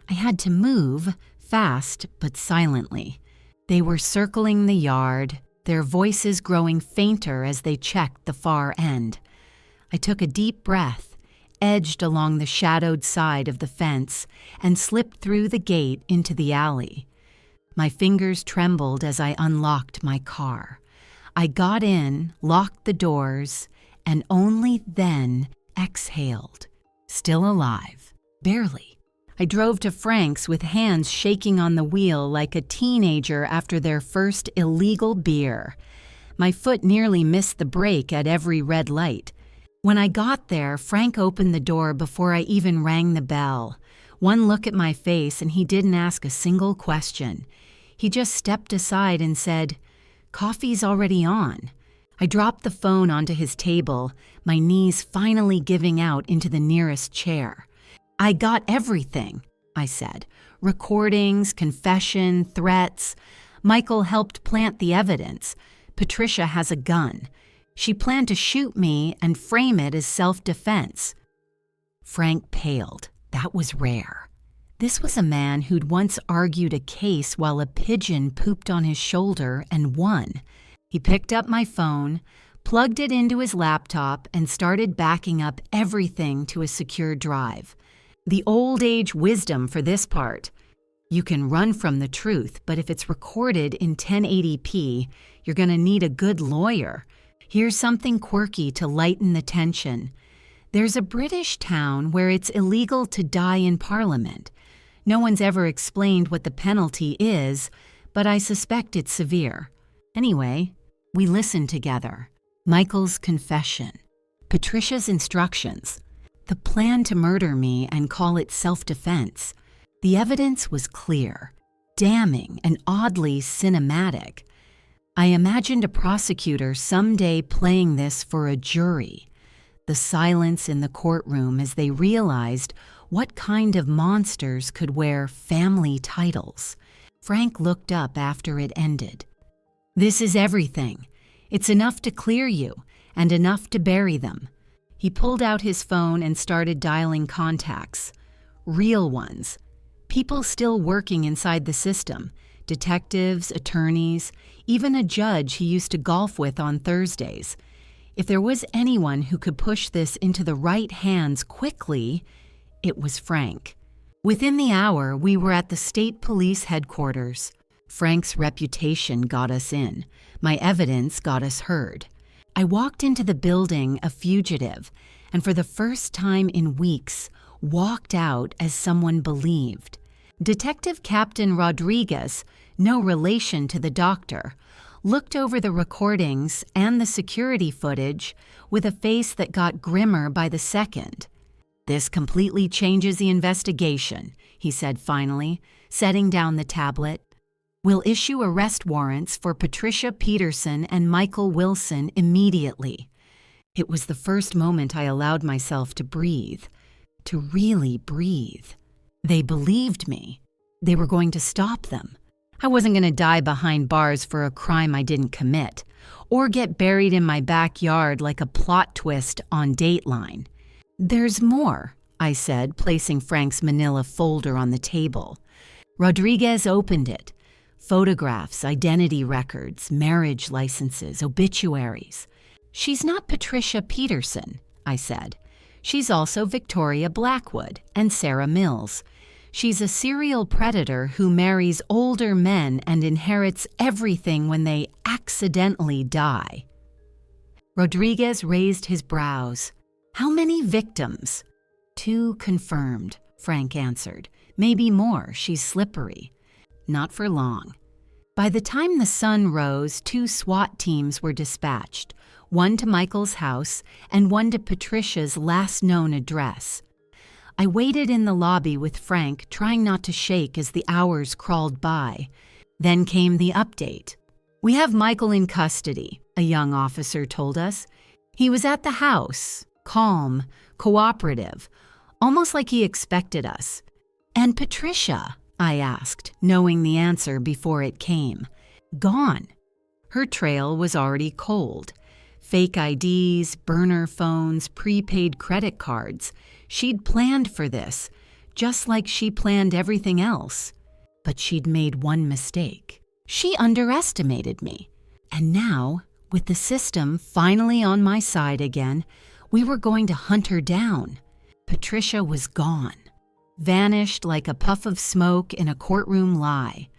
I had to move, fast but silently. They were circling the yard, their voices growing fainter as they checked the far end. I took a deep breath, edged along the shadowed side of the fence, and slipped through the gate into the alley. My fingers trembled as I unlocked my car. I got in, locked the doors, and only then exhaled. Still alive. Barely. I drove to Frank's with hands shaking on the wheel like a teenager after their first illegal beer. My foot nearly missed the brake at every red light. When I got there, Frank opened the door before I even rang the bell. One look at my face and he didn't ask a single question. He just stepped aside and said, "Coffee's already on." I dropped the phone onto his table, my knees finally giving out into the nearest chair. "I got everything," I said. "Recordings, confession, threats. Michael helped plant the evidence. Patricia has a gun. She planned to shoot me and frame it as self-defense." Frank paled. That was rare. This was a man who'd once argued a case while a pigeon pooped on his shoulder and won. He picked up my phone, plugged it into his laptop, and started backing up everything to a secure drive. The old age wisdom for this part. You can run from the truth, but if it's recorded in 1080p, you're going to need a good lawyer. Here's something quirky to lighten the tension. There's a British town where it's illegal to die in Parliament. No one's ever explained what the penalty is, but I suspect it's severe. Anyway, we listened together. Michael's confession. Patricia's instructions. The plan to murder me and call it self-defense. The evidence was clear, damning, and oddly cinematic. I imagined a prosecutor someday playing this for a jury. The silence in the courtroom as they realized what kind of monsters could wear family titles. Frank looked up after it ended. "This is everything. It's enough to clear you, and enough to bury them." He pulled out his phone and started dialing contacts. Real ones. People still working inside the system. Detectives, attorneys, even a judge he used to golf with on Thursdays. If there was anyone who could push this into the right hands quickly, it was Frank. Within the hour, we were at the state police headquarters. Frank's reputation got us in. My evidence got us heard. I walked into the building a fugitive, and for the first time in weeks, walked out as someone believed. Detective Captain Rodriguez, no relation to the doctor, looked over the recordings and the security footage with a face that got grimmer by the second. "This completely changes the investigation," he said finally, setting down the tablet. "We'll issue arrest warrants for Patricia Peterson and Michael Wilson immediately." It was the first moment I allowed myself to breathe, to really breathe. They believed me. They were going to stop them. I wasn't going to die behind bars for a crime I didn't commit, or get buried in my backyard like a plot twist on Dateline. "There's more," I said, placing Frank's manila folder on the table. Rodriguez opened it. Photographs, identity records, marriage licenses, obituaries. "She's not Patricia Peterson," I said. "She's also Victoria Blackwood and Sarah Mills. She's a serial predator who marries older men and inherits everything when they accidentally die." Rodriguez raised his brows. "How many victims?" "2 confirmed," Frank answered. "Maybe more. She's slippery." "Not for long." By the time the sun rose, 2 SWAT teams were dispatched, one to Michael's house and one to Patricia's last known address. I waited in the lobby with Frank, trying not to shake as the hours crawled by. Then came the update. "We have Michael in custody," a young officer told us. "He was at the house, calm, cooperative, almost like he expected us." "And Patricia?" I asked, knowing the answer before it came. "Gone." Her trail was already cold. Fake IDs, burner phones, prepaid credit cards. She'd planned for this, just like she planned everything else. But she'd made one mistake. She underestimated me. And now, with the system finally on my side again, we were going to hunt her down. Patricia was gone. Vanished like a puff of smoke in a courtroom lie.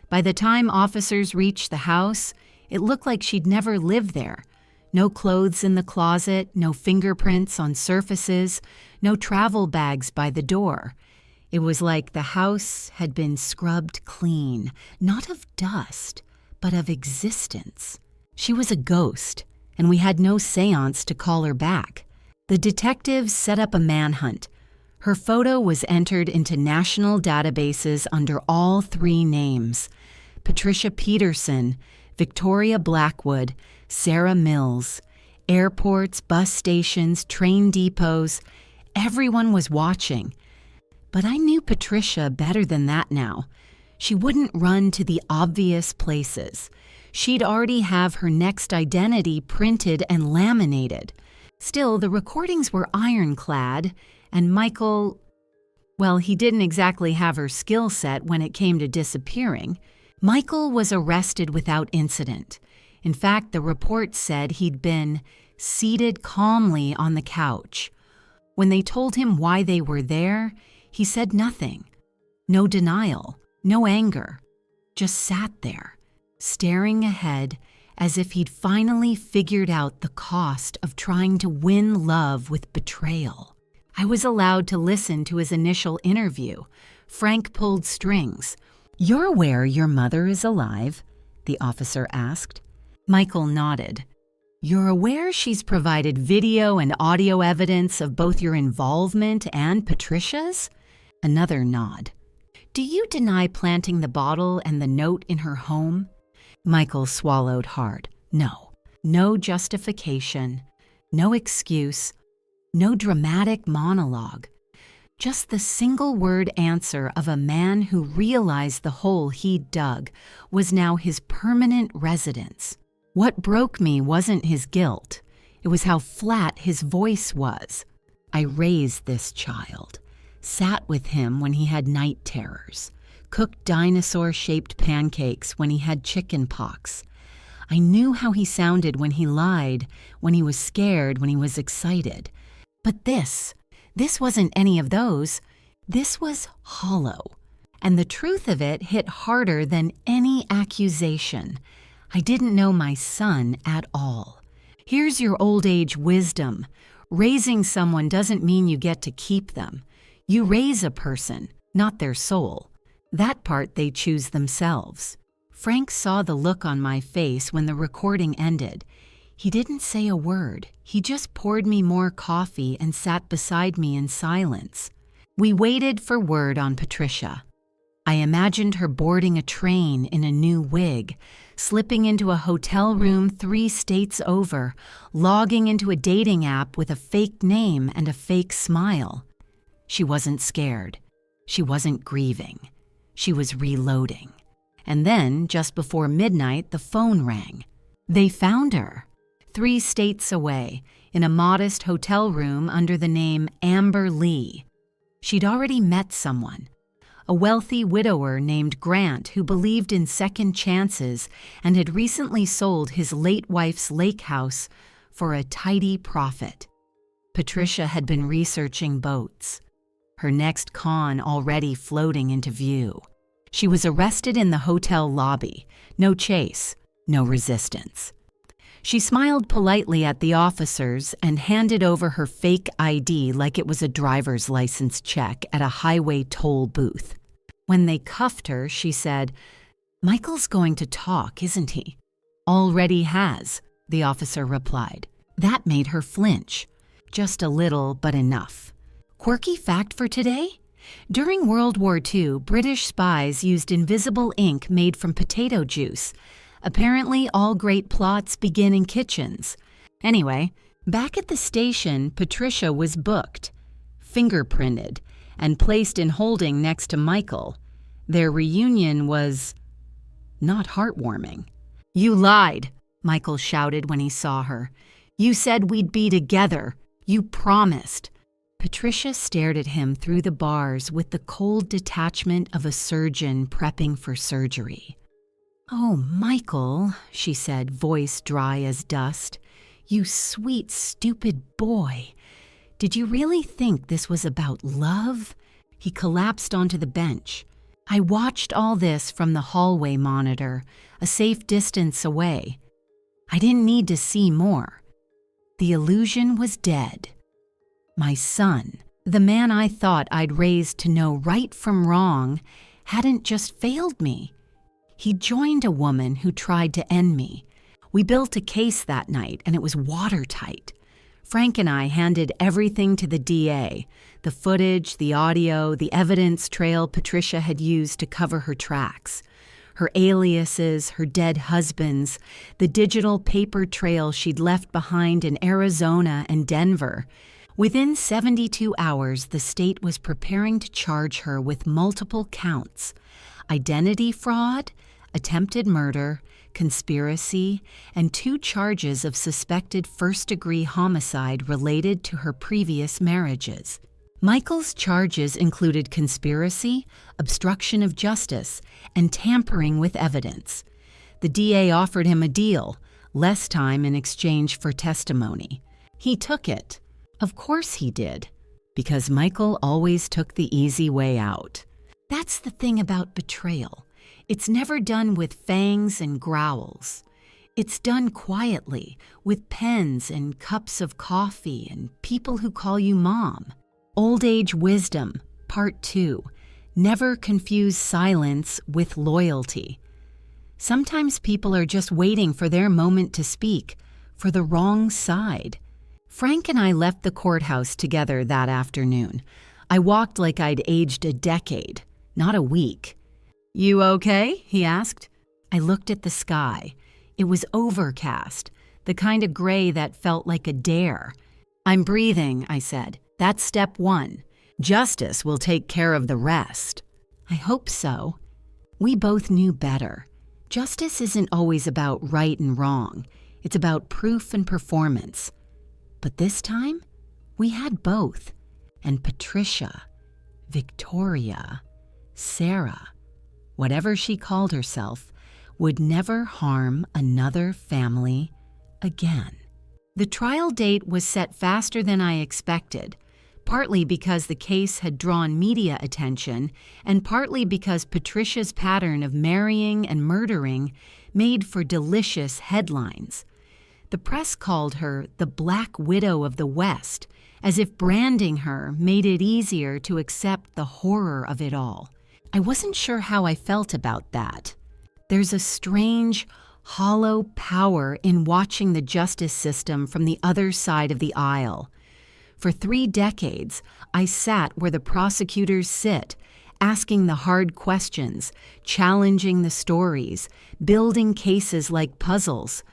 By the time officers reached the house, it looked like she'd never lived there. No clothes in the closet, no fingerprints on surfaces, no travel bags by the door. It was like the house had been scrubbed clean, not of dust, but of existence. She was a ghost, and we had no seance to call her back. The detectives set up a manhunt. Her photo was entered into national databases under all 3 names: Patricia Peterson, Victoria Blackwood, Sarah Mills. Airports, bus stations, train depots, everyone was watching. But I knew Patricia better than that now. She wouldn't run to the obvious places. She'd already have her next identity printed and laminated. Still, the recordings were ironclad, and Michael, well, he didn't exactly have her skill set when it came to disappearing. Michael was arrested without incident. In fact, the report said he'd been seated calmly on the couch. When they told him why they were there, he said nothing. No denial, no anger. Just sat there, staring ahead as if he'd finally figured out the cost of trying to win love with betrayal. I was allowed to listen to his initial interview. Frank pulled strings. "You're aware your mother is alive?" the officer asked. Michael nodded. "You're aware she's provided video and audio evidence of both your involvement and Patricia's?" Another nod. "Do you deny planting the bottle and the note in her home?" Michael swallowed hard. No. No justification. No excuse. No dramatic monologue. Just the single-word answer of a man who realized the hole he'd dug was now his permanent residence. What broke me wasn't his guilt. It was how flat his voice was. I raised this child, sat with him when he had night terrors, cooked dinosaur-shaped pancakes when he had chicken pox. I knew how he sounded when he lied, when he was scared, when he was excited. But this wasn't any of those. This was hollow. And the truth of it hit harder than any accusation. I didn't know my son at all. Here's your old age wisdom. Raising someone doesn't mean you get to keep them. You raise a person, not their soul. That part they choose themselves. Frank saw the look on my face when the recording ended. He didn't say a word. He just poured me more coffee and sat beside me in silence. We waited for word on Patricia. I imagined her boarding a train in a new wig, slipping into a hotel room 3 states over, logging into a dating app with a fake name and a fake smile. She wasn't scared. She wasn't grieving. She was reloading. And then, just before midnight, the phone rang. They found her, 3 states away, in a modest hotel room under the name Amber Lee. She'd already met someone, a wealthy widower named Grant who believed in second chances and had recently sold his late wife's lake house for a tidy profit. Patricia had been researching boats, her next con already floating into view. She was arrested in the hotel lobby. No chase, no resistance. She smiled politely at the officers and handed over her fake ID like it was a driver's license check at a highway toll booth. When they cuffed her, she said, "Michael's going to talk, isn't he?" "Already has," the officer replied. That made her flinch. Just a little, but enough. Quirky fact for today? During World War II, British spies used invisible ink made from potato juice. Apparently, all great plots begin in kitchens. Anyway, back at the station, Patricia was booked, fingerprinted, and placed in holding next to Michael. Their reunion was not heartwarming. "You lied," Michael shouted when he saw her. "You said we'd be together. You promised." Patricia stared at him through the bars with the cold detachment of a surgeon prepping for surgery. "Oh, Michael," she said, voice dry as dust. "You sweet, stupid boy. Did you really think this was about love?" He collapsed onto the bench. I watched all this from the hallway monitor, a safe distance away. I didn't need to see more. The illusion was dead. My son, the man I thought I'd raised to know right from wrong, hadn't just failed me. He joined a woman who tried to end me. We built a case that night, and it was watertight. Frank and I handed everything to the DA, the footage, the audio, the evidence trail Patricia had used to cover her tracks. Her aliases, her dead husbands, the digital paper trail she'd left behind in Arizona and Denver. Within 72 hours, the state was preparing to charge her with multiple counts: identity fraud, attempted murder, conspiracy, and 2 charges of suspected first-degree homicide related to her previous marriages. Michael's charges included conspiracy, obstruction of justice, and tampering with evidence. The DA offered him a deal, less time in exchange for testimony. He took it. Of course he did, because Michael always took the easy way out. That's the thing about betrayal. It's never done with fangs and growls. It's done quietly, with pens and cups of coffee and people who call you mom. Old Age Wisdom, Part 2. Never confuse silence with loyalty. Sometimes people are just waiting for their moment to speak, for the wrong side. Frank and I left the courthouse together that afternoon. I walked like I'd aged a decade, not a week. "You okay?" he asked. I looked at the sky. It was overcast, the kind of gray that felt like a dare. "I'm breathing," I said. "That's step 1. Justice will take care of the rest." I hope so. We both knew better. Justice isn't always about right and wrong. It's about proof and performance. But this time, we had both. And Patricia, Victoria, Sarah, whatever she called herself, would never harm another family again. The trial date was set faster than I expected, partly because the case had drawn media attention, and partly because Patricia's pattern of marrying and murdering made for delicious headlines. The press called her the Black Widow of the West, as if branding her made it easier to accept the horror of it all. I wasn't sure how I felt about that. There's a strange, hollow power in watching the justice system from the other side of the aisle. For 3 decades, I sat where the prosecutors sit, asking the hard questions, challenging the stories, building cases like puzzles.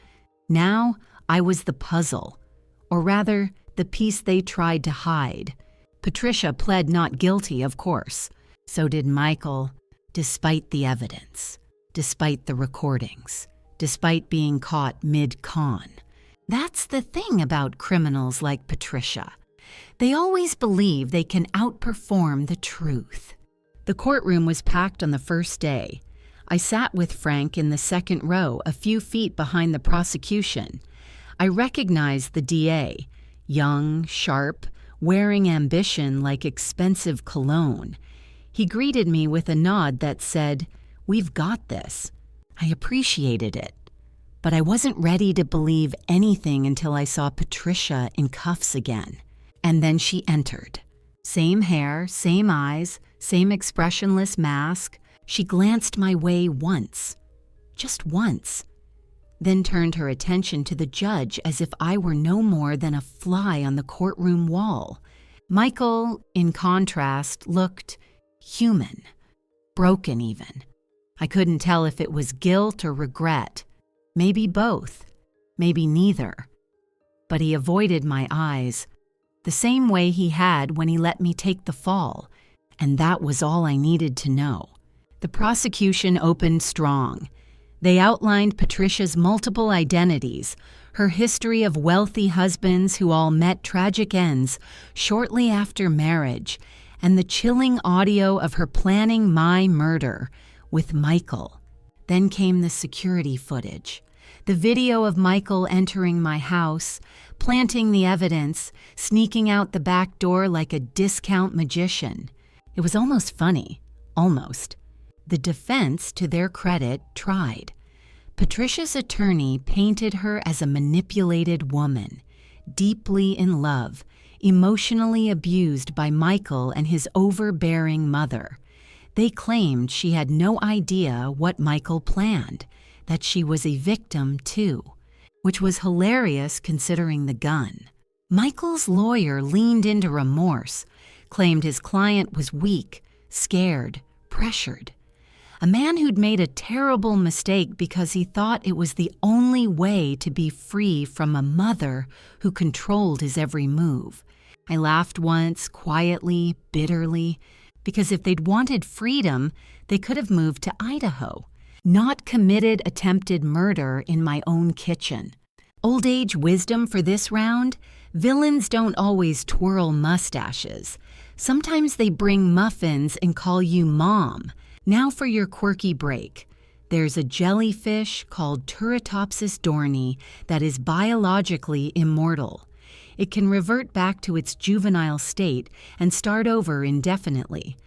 Now, I was the puzzle, or rather, the piece they tried to hide. Patricia pled not guilty, of course. So did Michael, despite the evidence, despite the recordings, despite being caught mid-con. That's the thing about criminals like Patricia. They always believe they can outperform the truth. The courtroom was packed on the first day. I sat with Frank in the second row, a few feet behind the prosecution. I recognized the DA, young, sharp, wearing ambition like expensive cologne. He greeted me with a nod that said, "We've got this." I appreciated it, but I wasn't ready to believe anything until I saw Patricia in cuffs again. And then she entered. Same hair, same eyes, same expressionless mask. She glanced my way once, just once, then turned her attention to the judge as if I were no more than a fly on the courtroom wall. Michael, in contrast, looked human, broken even. I couldn't tell if it was guilt or regret, maybe both, maybe neither. But he avoided my eyes, the same way he had when he let me take the fall, and that was all I needed to know. The prosecution opened strong. They outlined Patricia's multiple identities, her history of wealthy husbands who all met tragic ends shortly after marriage, and the chilling audio of her planning my murder with Michael. Then came the security footage. The video of Michael entering my house, planting the evidence, sneaking out the back door like a discount magician. It was almost funny. Almost. The defense, to their credit, tried. Patricia's attorney painted her as a manipulated woman, deeply in love, emotionally abused by Michael and his overbearing mother. They claimed she had no idea what Michael planned, that she was a victim too, which was hilarious considering the gun. Michael's lawyer leaned into remorse, claimed his client was weak, scared, pressured. A man who'd made a terrible mistake because he thought it was the only way to be free from a mother who controlled his every move. I laughed once, quietly, bitterly, because if they'd wanted freedom, they could have moved to Idaho, not committed attempted murder in my own kitchen. Old age wisdom for this round? Villains don't always twirl mustaches. Sometimes they bring muffins and call you Mom. Now for your quirky break. There's a jellyfish called Turritopsis dohrnii that is biologically immortal. It can revert back to its juvenile state and start over indefinitely.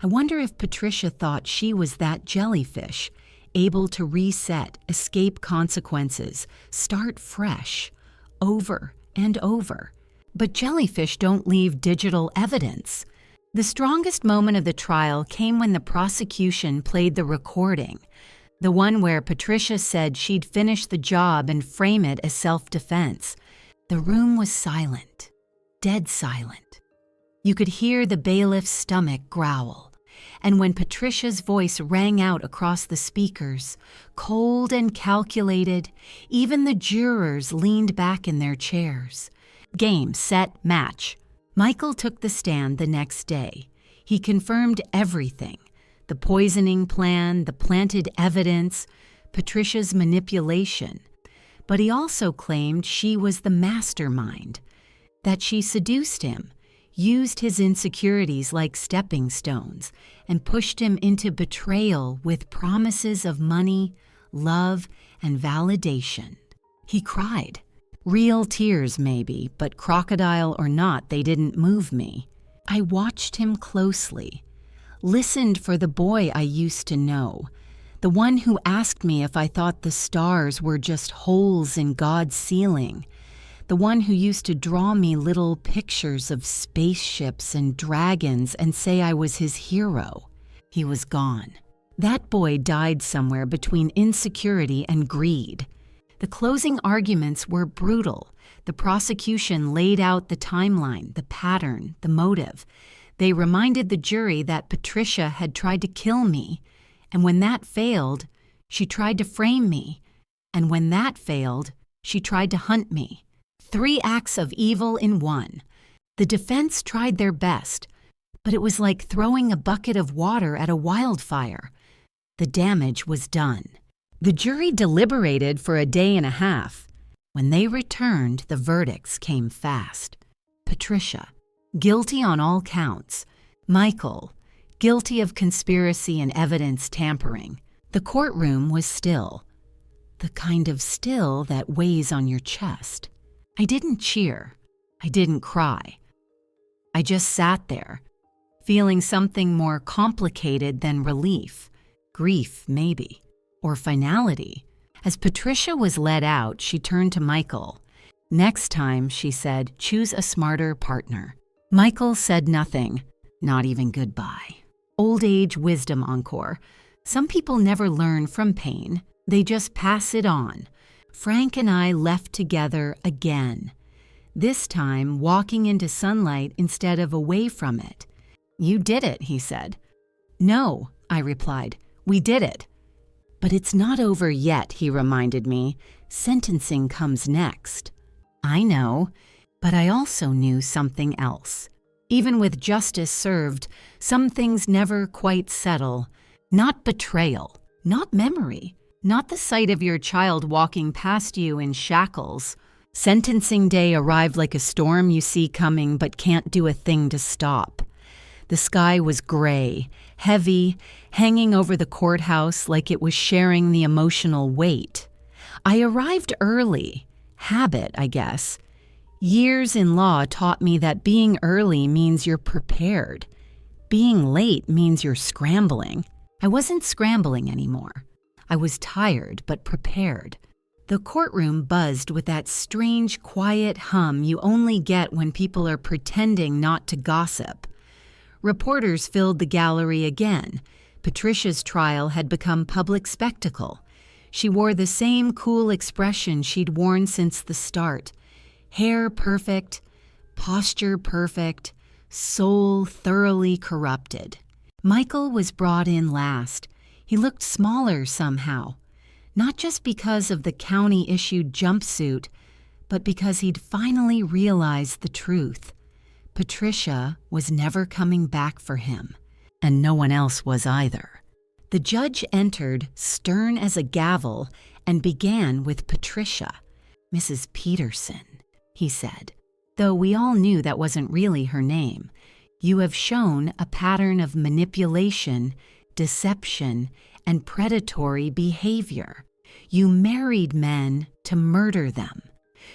I wonder if Patricia thought she was that jellyfish, able to reset, escape consequences, start fresh, over and over. But jellyfish don't leave digital evidence. The strongest moment of the trial came when the prosecution played the recording, the one where Patricia said she'd finish the job and frame it as self-defense. The room was silent, dead silent. You could hear the bailiff's stomach growl, and when Patricia's voice rang out across the speakers, cold and calculated, even the jurors leaned back in their chairs. Game, set, match. Michael took the stand the next day. He confirmed everything: the poisoning plan, the planted evidence, Patricia's manipulation. But he also claimed she was the mastermind, that she seduced him, used his insecurities like stepping stones, and pushed him into betrayal with promises of money, love, and validation. He cried. Real tears, maybe, but crocodile or not, they didn't move me. I watched him closely, listened for the boy I used to know, the one who asked me if I thought the stars were just holes in God's ceiling, the one who used to draw me little pictures of spaceships and dragons and say I was his hero. He was gone. That boy died somewhere between insecurity and greed. The closing arguments were brutal. The prosecution laid out the timeline, the pattern, the motive. They reminded the jury that Patricia had tried to kill me, and when that failed, she tried to frame me, and when that failed, she tried to hunt me. 3 acts of evil in one. The defense tried their best, but it was like throwing a bucket of water at a wildfire. The damage was done. The jury deliberated for a day and a half. When they returned, the verdicts came fast. Patricia, guilty on all counts. Michael, guilty of conspiracy and evidence tampering. The courtroom was still. The kind of still that weighs on your chest. I didn't cheer. I didn't cry. I just sat there, feeling something more complicated than relief. Grief, maybe. Or finality. As Patricia was let out, she turned to Michael. Next time, she said, choose a smarter partner. Michael said nothing, not even goodbye. Old age wisdom encore. Some people never learn from pain. They just pass it on. Frank and I left together again. This time walking into sunlight instead of away from it. You did it, he said. No, I replied. We did it. But it's not over yet, he reminded me. Sentencing comes next. I know, but I also knew something else. Even with justice served, some things never quite settle. Not betrayal, not memory, not the sight of your child walking past you in shackles. Sentencing day arrived like a storm you see coming but can't do a thing to stop. The sky was gray, heavy, hanging over the courthouse like it was sharing the emotional weight. I arrived early. Habit, I guess. Years in law taught me that being early means you're prepared. Being late means you're scrambling. I wasn't scrambling anymore. I was tired but prepared. The courtroom buzzed with that strange, quiet hum you only get when people are pretending not to gossip. Reporters filled the gallery again. Patricia's trial had become public spectacle. She wore the same cool expression she'd worn since the start. Hair perfect, posture perfect, soul thoroughly corrupted. Michael was brought in last. He looked smaller somehow. Not just because of the county-issued jumpsuit, but because he'd finally realized the truth. Patricia was never coming back for him, and no one else was either. The judge entered, stern as a gavel, and began with Patricia. Mrs. Peterson, he said, though we all knew that wasn't really her name. You have shown a pattern of manipulation, deception, and predatory behavior. You married men to murder them.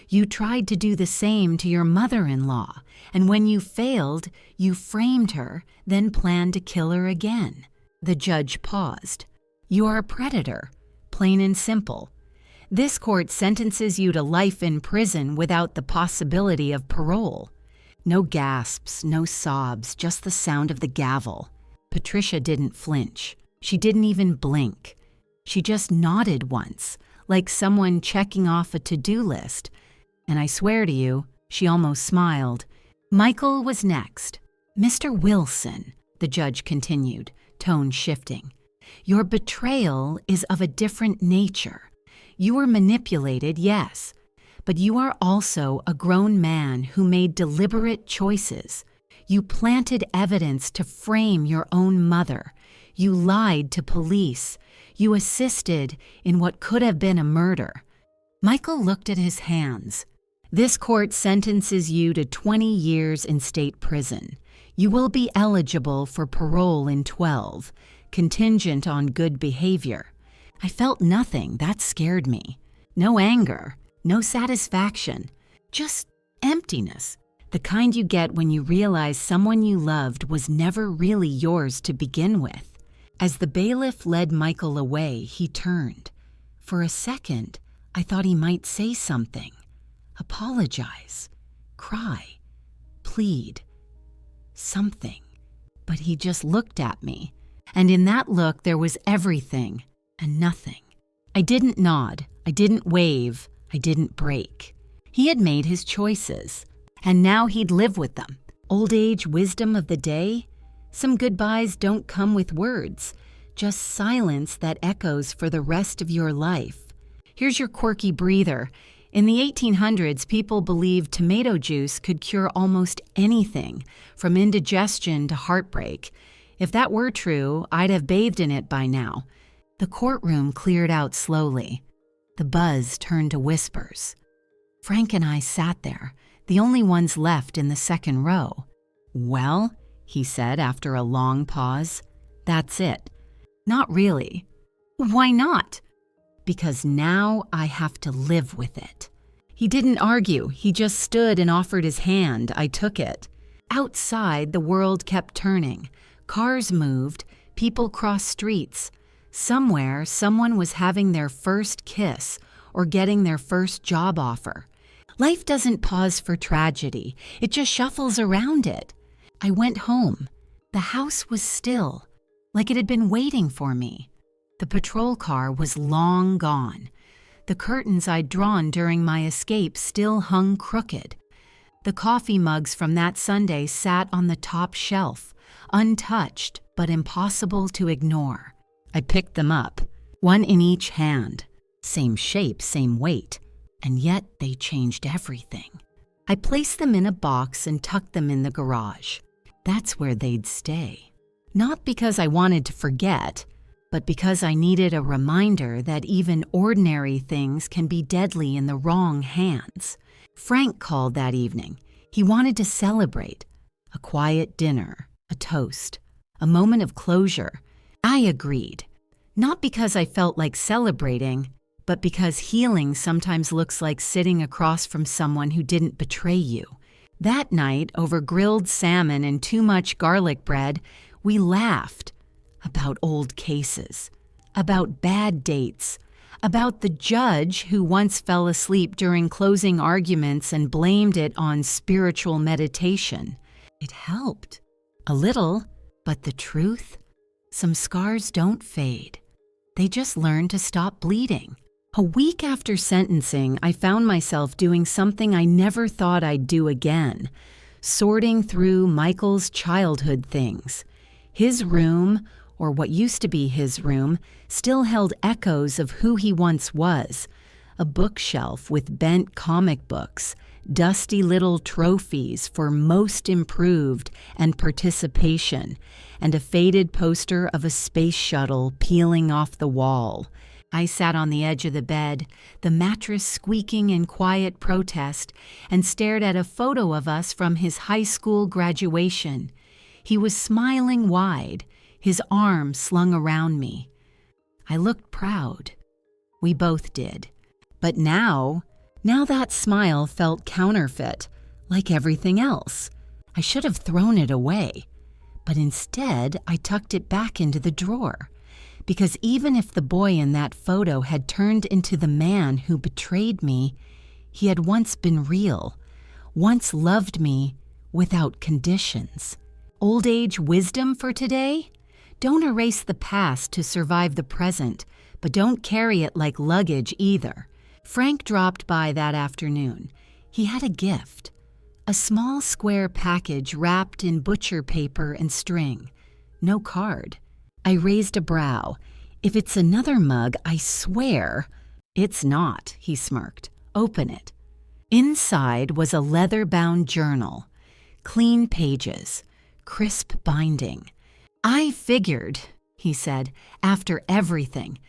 You tried to do the same to your mother-in-law, and when you failed, you framed her, then planned to kill her again. The judge paused. You are a predator, plain and simple. This court sentences you to life in prison without the possibility of parole. No gasps, no sobs, just the sound of the gavel. Patricia didn't flinch. She didn't even blink. She just nodded once, like someone checking off a to-do list. And I swear to you, she almost smiled. Michael was next. Mr. Wilson, the judge continued, tone shifting. Your betrayal is of a different nature. You were manipulated, yes, but you are also a grown man who made deliberate choices. You planted evidence to frame your own mother. You lied to police. You assisted in what could have been a murder. Michael looked at his hands. This court sentences you to 20 years in state prison. You will be eligible for parole in 12, contingent on good behavior. I felt nothing. That scared me. No anger, no satisfaction, just emptiness. The kind you get when you realize someone you loved was never really yours to begin with. As the bailiff led Michael away, he turned. For a second, I thought he might say something. Apologize, cry, plead, something. But he just looked at me, and in that look there was everything and nothing. I didn't nod, I didn't wave, I didn't break. He had made his choices, and now he'd live with them. Old age wisdom of the day? Some goodbyes don't come with words, just silence that echoes for the rest of your life. Here's your quirky breather. In the 1800s, people believed tomato juice could cure almost anything, from indigestion to heartbreak. If that were true, I'd have bathed in it by now. The courtroom cleared out slowly. The buzz turned to whispers. Frank and I sat there, the only ones left in the second row. Well, he said after a long pause, that's it. Not really. Why not? Because now I have to live with it. He didn't argue. He just stood and offered his hand. I took it. Outside, the world kept turning. Cars moved. People crossed streets. Somewhere, someone was having their first kiss or getting their first job offer. Life doesn't pause for tragedy. It just shuffles around it. I went home. The house was still, like it had been waiting for me. The patrol car was long gone. The curtains I'd drawn during my escape still hung crooked. The coffee mugs from that Sunday sat on the top shelf, untouched but impossible to ignore. I picked them up, one in each hand. Same shape, same weight, and yet they changed everything. I placed them in a box and tucked them in the garage. That's where they'd stay. Not because I wanted to forget, but because I needed a reminder that even ordinary things can be deadly in the wrong hands. Frank called that evening. He wanted to celebrate. A quiet dinner, a toast, a moment of closure. I agreed. Not because I felt like celebrating, but because healing sometimes looks like sitting across from someone who didn't betray you. That night, over grilled salmon and too much garlic bread, we laughed about old cases, about bad dates, about the judge who once fell asleep during closing arguments and blamed it on spiritual meditation. It helped. A little, but the truth? Some scars don't fade. They just learn to stop bleeding. A week after sentencing, I found myself doing something I never thought I'd do again, sorting through Michael's childhood things. His room, or what used to be his room, still held echoes of who he once was. A bookshelf with bent comic books, dusty little trophies for most improved and participation, and a faded poster of a space shuttle peeling off the wall. I sat on the edge of the bed, the mattress squeaking in quiet protest, and stared at a photo of us from his high school graduation. He was smiling wide, his arm slung around me. I looked proud. We both did. But now that smile felt counterfeit, like everything else. I should have thrown it away. But instead, I tucked it back into the drawer. Because even if the boy in that photo had turned into the man who betrayed me, he had once been real, once loved me without conditions. Old age wisdom for today? Don't erase the past to survive the present, but don't carry it like luggage either. Frank dropped by that afternoon. He had a gift, a small square package wrapped in butcher paper and string. No card. I raised a brow. If it's another mug, I swear. It's not, he smirked. Open it. Inside was a leather-bound journal. Clean pages. Crisp binding. I figured, he said, after everything,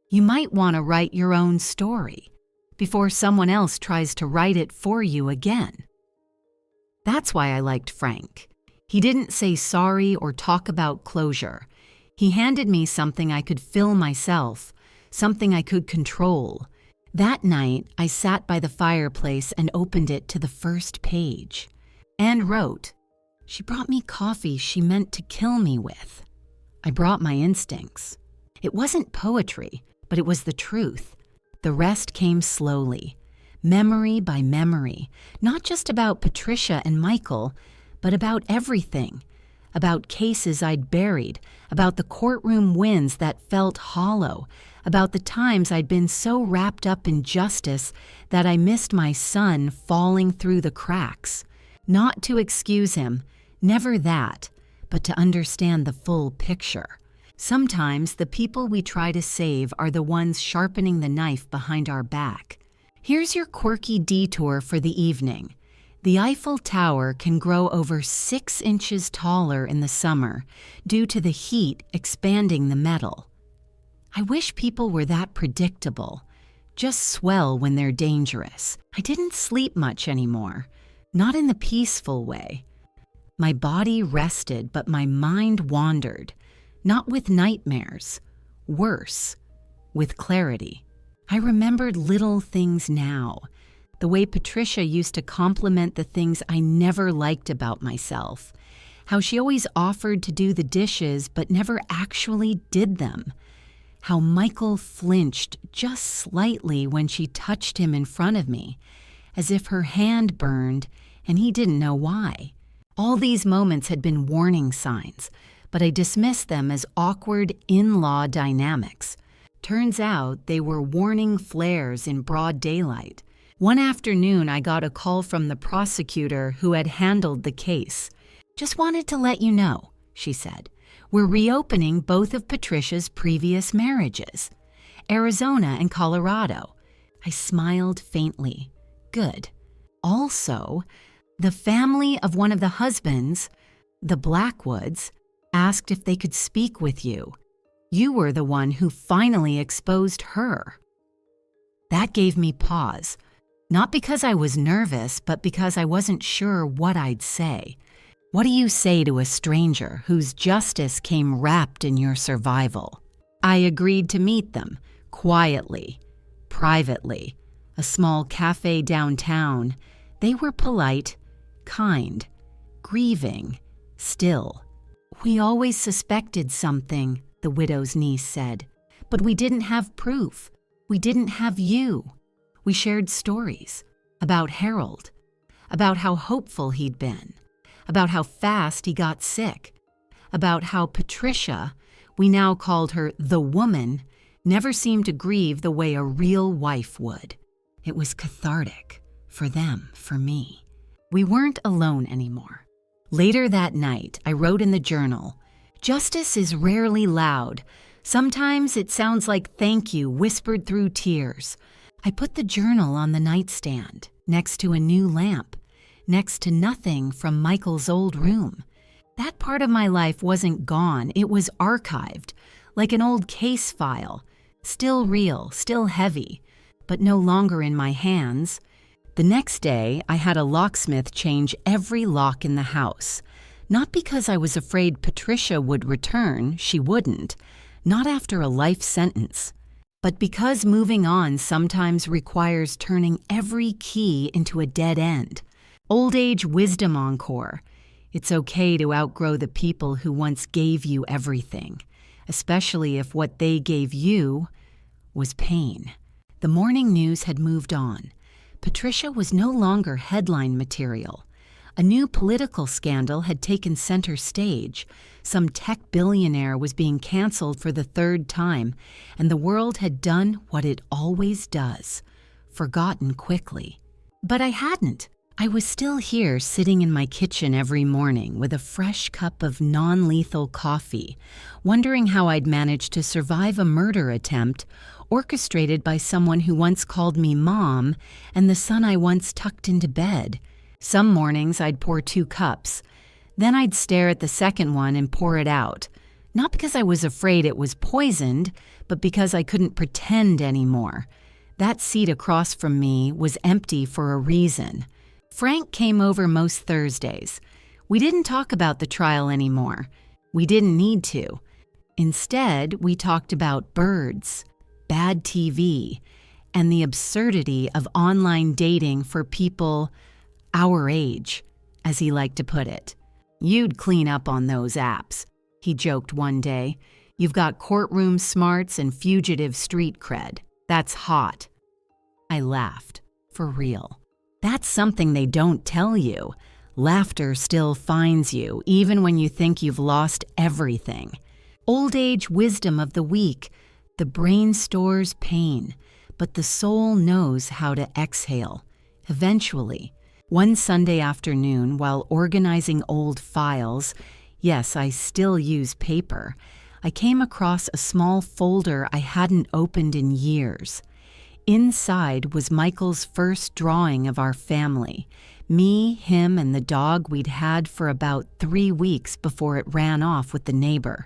you might want to write your own story before someone else tries to write it for you again. That's why I liked Frank. He didn't say sorry or talk about closure. He handed me something I could fill myself, something I could control. That night, I sat by the fireplace and opened it to the first page. And wrote, "She brought me coffee she meant to kill me with." I brought my instincts. It wasn't poetry, but it was the truth. The rest came slowly, memory by memory, not just about Patricia and Michael, but about everything. About cases I'd buried, about the courtroom wins that felt hollow, about the times I'd been so wrapped up in justice that I missed my son falling through the cracks. Not to excuse him, never that, but to understand the full picture. Sometimes the people we try to save are the ones sharpening the knife behind our back. Here's your quirky detour for the evening. The Eiffel Tower can grow over 6 inches taller in the summer due to the heat expanding the metal. I wish people were that predictable, just swell when they're dangerous. I didn't sleep much anymore, not in the peaceful way. My body rested, but my mind wandered, not with nightmares, worse, with clarity. I remembered little things now. The way Patricia used to compliment the things I never liked about myself. How she always offered to do the dishes but never actually did them. How Michael flinched just slightly when she touched him in front of me, as if her hand burned and he didn't know why. All these moments had been warning signs, but I dismissed them as awkward in-law dynamics. Turns out they were warning flares in broad daylight. One afternoon, I got a call from the prosecutor who had handled the case. "Just wanted to let you know," she said. "We're reopening both of Patricia's previous marriages, Arizona and Colorado." I smiled faintly. Good. Also, the family of one of the husbands, the Blackwoods, asked if they could speak with you. You were the one who finally exposed her. That gave me pause, not because I was nervous, but because I wasn't sure what I'd say. What do you say to a stranger whose justice came wrapped in your survival? I agreed to meet them, quietly, privately, a small cafe downtown. They were polite, kind, grieving, still. "We always suspected something," the widow's niece said, "but we didn't have proof. We didn't have you." We shared stories about Harold, about how hopeful he'd been, about how fast he got sick, about how Patricia, we now called her the woman, never seemed to grieve the way a real wife would. It was cathartic, for them, for me. We weren't alone anymore. Later that night, I wrote in the journal, "Justice is rarely loud. Sometimes it sounds like thank you whispered through tears." I put the journal on the nightstand, next to a new lamp, next to nothing from Michael's old room. That part of my life wasn't gone, it was archived, like an old case file, still real, still heavy, but no longer in my hands. The next day, I had a locksmith change every lock in the house. Not because I was afraid Patricia would return, she wouldn't, not after a life sentence, but because moving on sometimes requires turning every key into a dead end. Old age wisdom encore. It's okay to outgrow the people who once gave you everything, especially if what they gave you was pain. The morning news had moved on. Patricia was no longer headline material. A new political scandal had taken center stage. Some tech billionaire was being canceled for the third time, and the world had done what it always does, forgotten quickly. But I hadn't. I was still here sitting in my kitchen every morning with a fresh cup of non-lethal coffee, wondering how I'd managed to survive a murder attempt orchestrated by someone who once called me Mom and the son I once tucked into bed. Some mornings I'd pour 2 cups. Then I'd stare at the second one and pour it out. Not because I was afraid it was poisoned, but because I couldn't pretend anymore. That seat across from me was empty for a reason. Frank came over most Thursdays. We didn't talk about the trial anymore. We didn't need to. Instead, we talked about birds, bad TV, and the absurdity of online dating for people our age, as he liked to put it. "You'd clean up on those apps," he joked one day. "You've got courtroom smarts and fugitive street cred. That's hot." I laughed. For real. That's something they don't tell you. Laughter still finds you, even when you think you've lost everything. Old age wisdom of the week. The brain stores pain, but the soul knows how to exhale. Eventually, one Sunday afternoon, while organizing old files, yes, I still use paper, I came across a small folder I hadn't opened in years. Inside was Michael's first drawing of our family, me, him, and the dog we'd had for about 3 weeks before it ran off with the neighbor.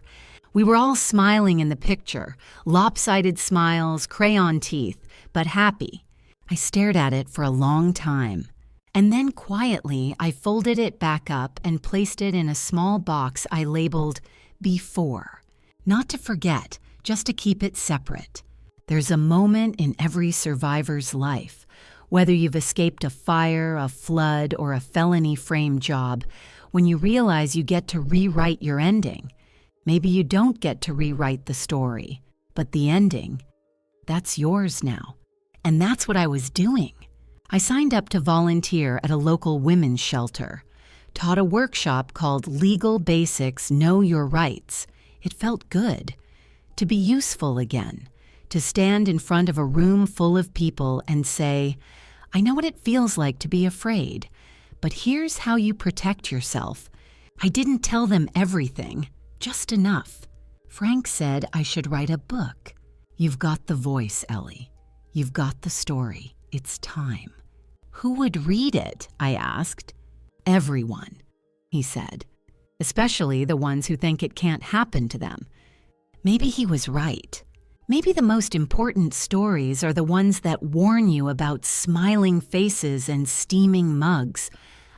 We were all smiling in the picture, lopsided smiles, crayon teeth, but happy. I stared at it for a long time. And then quietly, I folded it back up and placed it in a small box I labeled Before. Not to forget, just to keep it separate. There's a moment in every survivor's life, whether you've escaped a fire, a flood, or a felony frame job, when you realize you get to rewrite your ending. Maybe you don't get to rewrite the story, but the ending, that's yours now. And that's what I was doing. I signed up to volunteer at a local women's shelter, taught a workshop called Legal Basics Know Your Rights. It felt good to be useful again, to stand in front of a room full of people and say, I know what it feels like to be afraid, but here's how you protect yourself. I didn't tell them everything, just enough. Frank said I should write a book. You've got the voice, Ellie. You've got the story. It's time. Who would read it? I asked. Everyone, he said, especially the ones who think it can't happen to them. Maybe he was right. Maybe the most important stories are the ones that warn you about smiling faces and steaming mugs,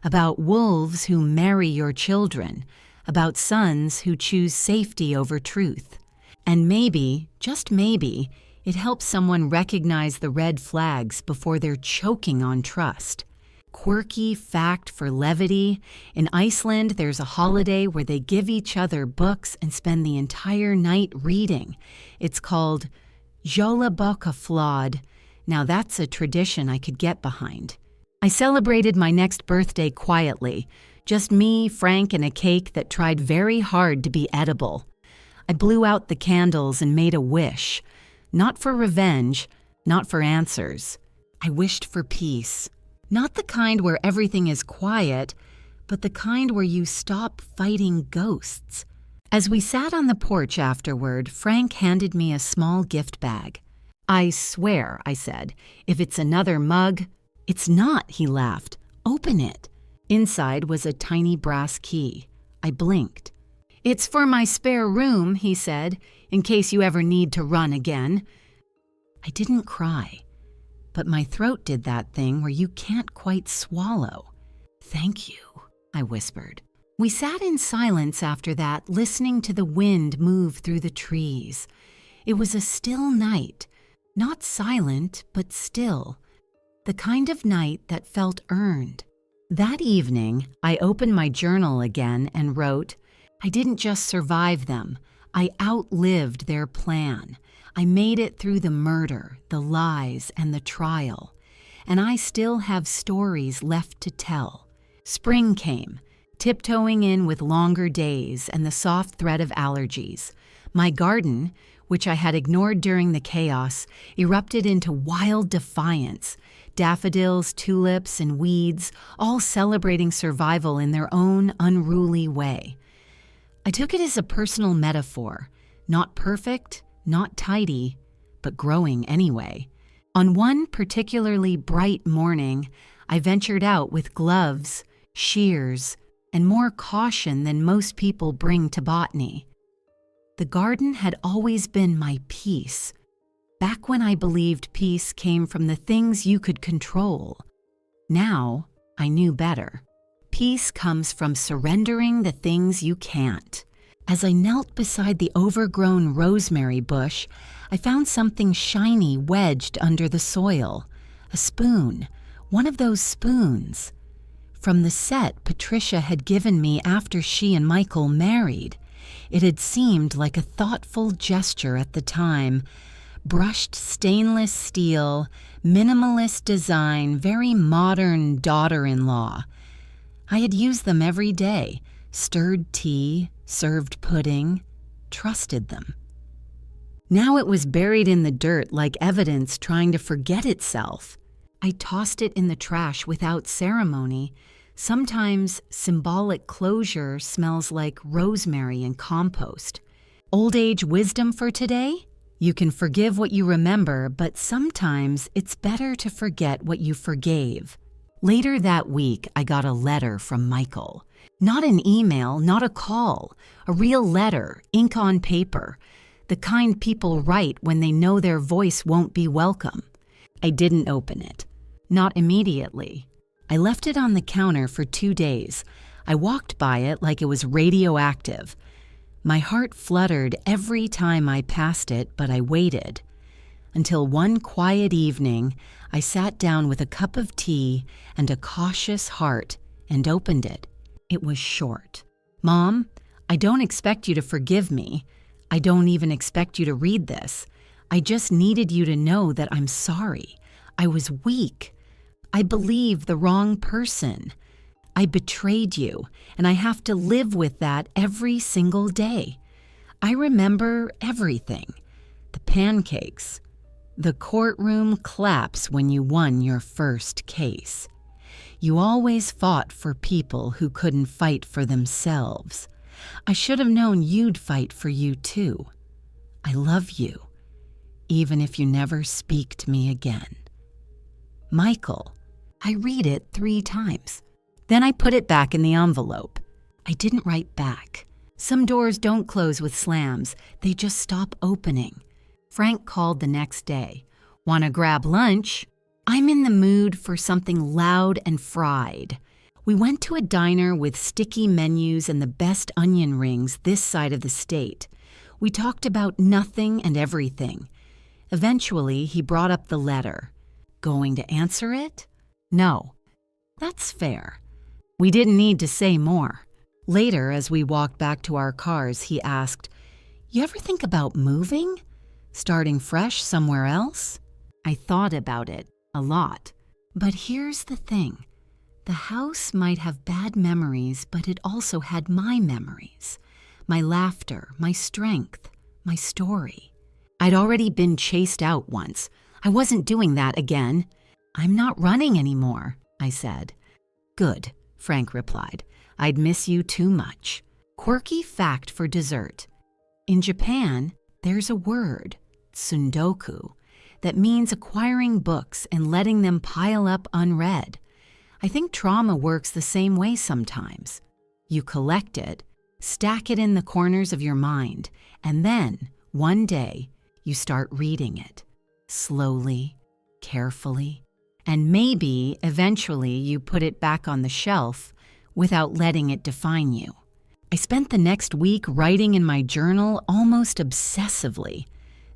about wolves who marry your children, about sons who choose safety over truth. And maybe, just maybe, it helps someone recognize the red flags before they're choking on trust. Quirky fact for levity: in Iceland, there's a holiday where they give each other books and spend the entire night reading. It's called Jólabókaflóð. Now that's a tradition I could get behind. I celebrated my next birthday quietly, just me, Frank, and a cake that tried very hard to be edible. I blew out the candles and made a wish. Not for revenge, not for answers. I wished for peace. Not the kind where everything is quiet, but the kind where you stop fighting ghosts. As we sat on the porch afterward, Frank handed me a small gift bag. I swear, I said, if it's another mug— It's not, he laughed. Open it. Inside was a tiny brass key. I blinked. It's for my spare room, he said, in case you ever need to run again. I didn't cry, but my throat did that thing where you can't quite swallow. Thank you, I whispered. We sat in silence after that, listening to the wind move through the trees. It was a still night, not silent, but still. The kind of night that felt earned. That evening, I opened my journal again and wrote, I didn't just survive them. I outlived their plan. I made it through the murder, the lies, and the trial. And I still have stories left to tell. Spring came, tiptoeing in with longer days and the soft threat of allergies. My garden, which I had ignored during the chaos, erupted into wild defiance. Daffodils, tulips, and weeds, all celebrating survival in their own unruly way. I took it as a personal metaphor, not perfect, not tidy, but growing anyway. On one particularly bright morning, I ventured out with gloves, shears, and more caution than most people bring to botany. The garden had always been my peace, back when I believed peace came from the things you could control. Now, I knew better. Peace comes from surrendering the things you can't. As I knelt beside the overgrown rosemary bush, I found something shiny wedged under the soil. A spoon, one of those spoons. From the set Patricia had given me after she and Michael married. It had seemed like a thoughtful gesture at the time. Brushed stainless steel, minimalist design, very modern daughter-in-law. I had used them every day, stirred tea, served pudding, trusted them. Now it was buried in the dirt like evidence trying to forget itself. I tossed it in the trash without ceremony. Sometimes symbolic closure smells like rosemary and compost. Old age wisdom for today? You can forgive what you remember, but sometimes it's better to forget what you forgave. Later that week, I got a letter from Michael. Not an email, not a call. A real letter, ink on paper. The kind people write when they know their voice won't be welcome. I didn't open it. Not immediately. I left it on the counter for 2 days. I walked by it like it was radioactive. My heart fluttered every time I passed it, but I waited. Until one quiet evening, I sat down with a cup of tea and a cautious heart and opened it. It was short. Mom, I don't expect you to forgive me. I don't even expect you to read this. I just needed you to know that I'm sorry. I was weak. I believed the wrong person. I betrayed you, and I have to live with that every single day. I remember everything. The pancakes. The courtroom claps when you won your first case. You always fought for people who couldn't fight for themselves. I should have known you'd fight for you too. I love you, even if you never speak to me again. Michael. I read it 3 times. Then I put it back in the envelope. I didn't write back. Some doors don't close with slams, they just stop opening. Frank called the next day. "Want to grab lunch?" I'm in the mood for something loud and fried. We went to a diner with sticky menus and the best onion rings this side of the state. We talked about nothing and everything. Eventually, he brought up the letter. Going to answer it? No. That's fair. We didn't need to say more. Later, as we walked back to our cars, he asked, "You ever think about moving? Starting fresh somewhere else?" I thought about it a lot. But here's the thing. The house might have bad memories, but it also had my memories. My laughter, my strength, my story. I'd already been chased out once. I wasn't doing that again. "I'm not running anymore," I said. "Good," Frank replied. "I'd miss you too much." Quirky fact for dessert. In Japan, there's a word, tsundoku, that means acquiring books and letting them pile up unread. I think trauma works the same way sometimes. You collect it, stack it in the corners of your mind, and then, one day, you start reading it. Slowly, carefully, and maybe eventually you put it back on the shelf without letting it define you. I spent the next week writing in my journal almost obsessively.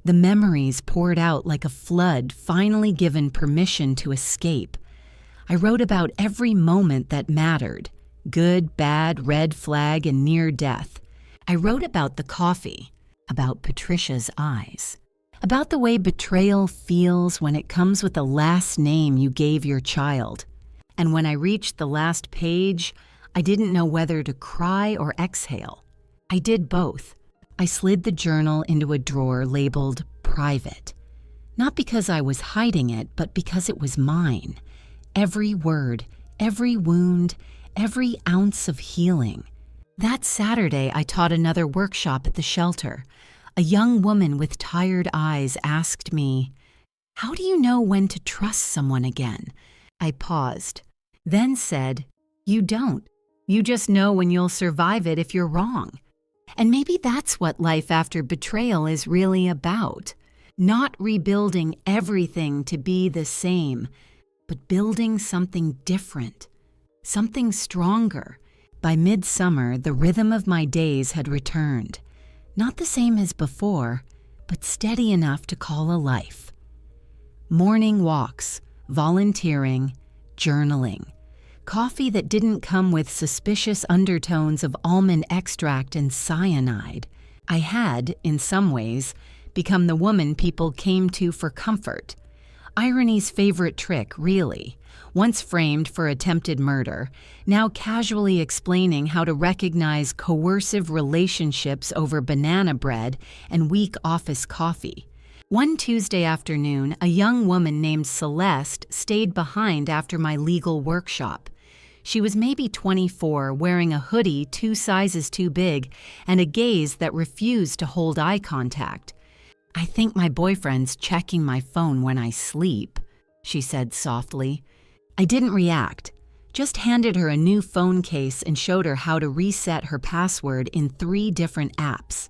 The memories poured out like a flood finally given permission to escape. I wrote about every moment that mattered, good, bad, red flag, and near death. I wrote about the coffee, about Patricia's eyes, about the way betrayal feels when it comes with the last name you gave your child. And when I reached the last page, I didn't know whether to cry or exhale. I did both. I slid the journal into a drawer labeled private. Not because I was hiding it, but because it was mine. Every word, every wound, every ounce of healing. That Saturday, I taught another workshop at the shelter. A young woman with tired eyes asked me, "How do you know when to trust someone again?" I paused, then said, "You don't. You just know when you'll survive it if you're wrong." And maybe that's what life after betrayal is really about. Not rebuilding everything to be the same, but building something different, something stronger. By midsummer, the rhythm of my days had returned. Not the same as before, but steady enough to call a life. Morning walks, volunteering, journaling. Coffee that didn't come with suspicious undertones of almond extract and cyanide. I had, in some ways, become the woman people came to for comfort. Irony's favorite trick, really. Once framed for attempted murder, now casually explaining how to recognize coercive relationships over banana bread and weak office coffee. One Tuesday afternoon, a young woman named Celeste stayed behind after my legal workshop. She was maybe 24, wearing a hoodie 2 sizes too big and a gaze that refused to hold eye contact. "I think my boyfriend's checking my phone when I sleep," she said softly. I didn't react, just handed her a new phone case and showed her how to reset her password in 3 different apps.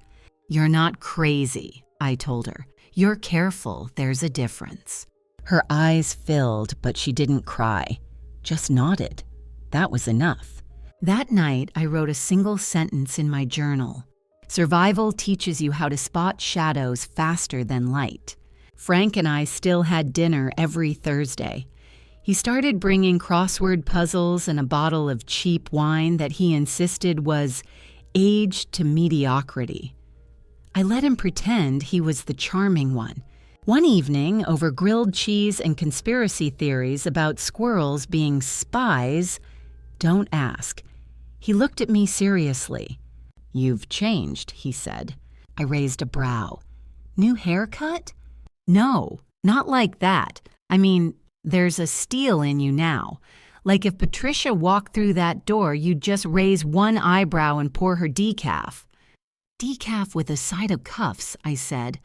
"You're not crazy," I told her. "You're careful, there's a difference." Her eyes filled, but she didn't cry, just nodded. That was enough. That night, I wrote a single sentence in my journal. Survival teaches you how to spot shadows faster than light. Frank and I still had dinner every Thursday. He started bringing crossword puzzles and a bottle of cheap wine that he insisted was aged to mediocrity. I let him pretend he was the charming one. One evening, over grilled cheese and conspiracy theories about squirrels being spies, don't ask, he looked at me seriously. "You've changed," he said. I raised a brow. New haircut? No, not like that. I mean, there's a steel in you now. Like if Patricia walked through that door, you'd just raise one eyebrow and pour her decaf. Decaf with a side of cuffs, I said.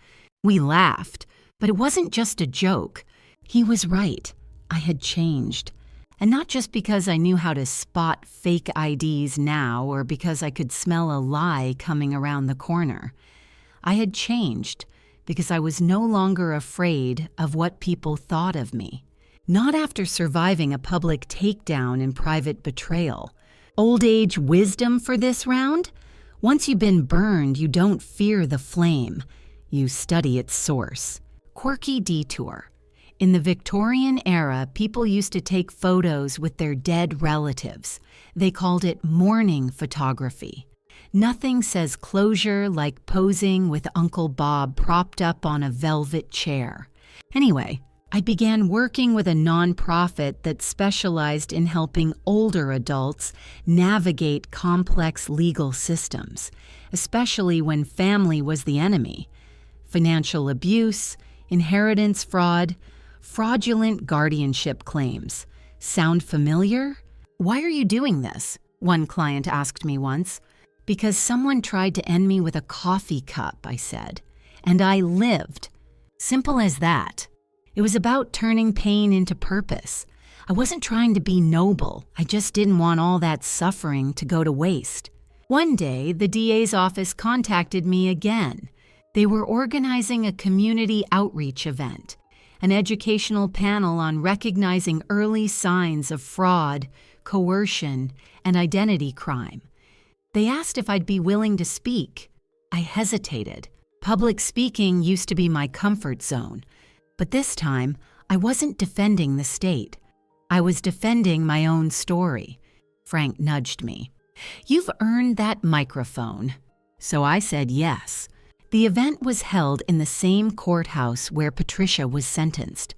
We laughed, but it wasn't just a joke. He was right. I had changed. And not just because I knew how to spot fake IDs now or because I could smell a lie coming around the corner. I had changed because I was no longer afraid of what people thought of me. Not after surviving a public takedown and private betrayal. Old age wisdom for this round? Once you've been burned, you don't fear the flame. You study its source. Quirky detour. In the Victorian era, people used to take photos with their dead relatives. They called it mourning photography. Nothing says closure like posing with Uncle Bob propped up on a velvet chair. Anyway, I began working with a nonprofit that specialized in helping older adults navigate complex legal systems, especially when family was the enemy. Financial abuse, inheritance fraud, fraudulent guardianship claims. Sound familiar? Why are you doing this? One client asked me once. Because someone tried to end me with a coffee cup, I said. And I lived. Simple as that. It was about turning pain into purpose. I wasn't trying to be noble. I just didn't want all that suffering to go to waste. One day, the DA's office contacted me again. They were organizing a community outreach event, an educational panel on recognizing early signs of fraud, coercion, and identity crime. They asked if I'd be willing to speak. I hesitated. Public speaking used to be my comfort zone. But this time, I wasn't defending the state. I was defending my own story. Frank nudged me. You've earned that microphone. So I said yes. The event was held in the same courthouse where Patricia was sentenced.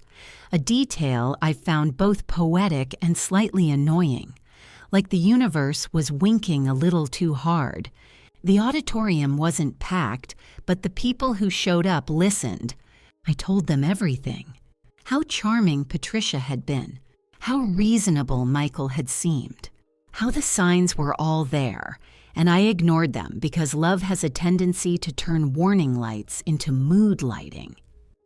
A detail I found both poetic and slightly annoying. Like the universe was winking a little too hard. The auditorium wasn't packed, but the people who showed up listened. I told them everything. How charming Patricia had been. How reasonable Michael had seemed. How the signs were all there, and I ignored them because love has a tendency to turn warning lights into mood lighting.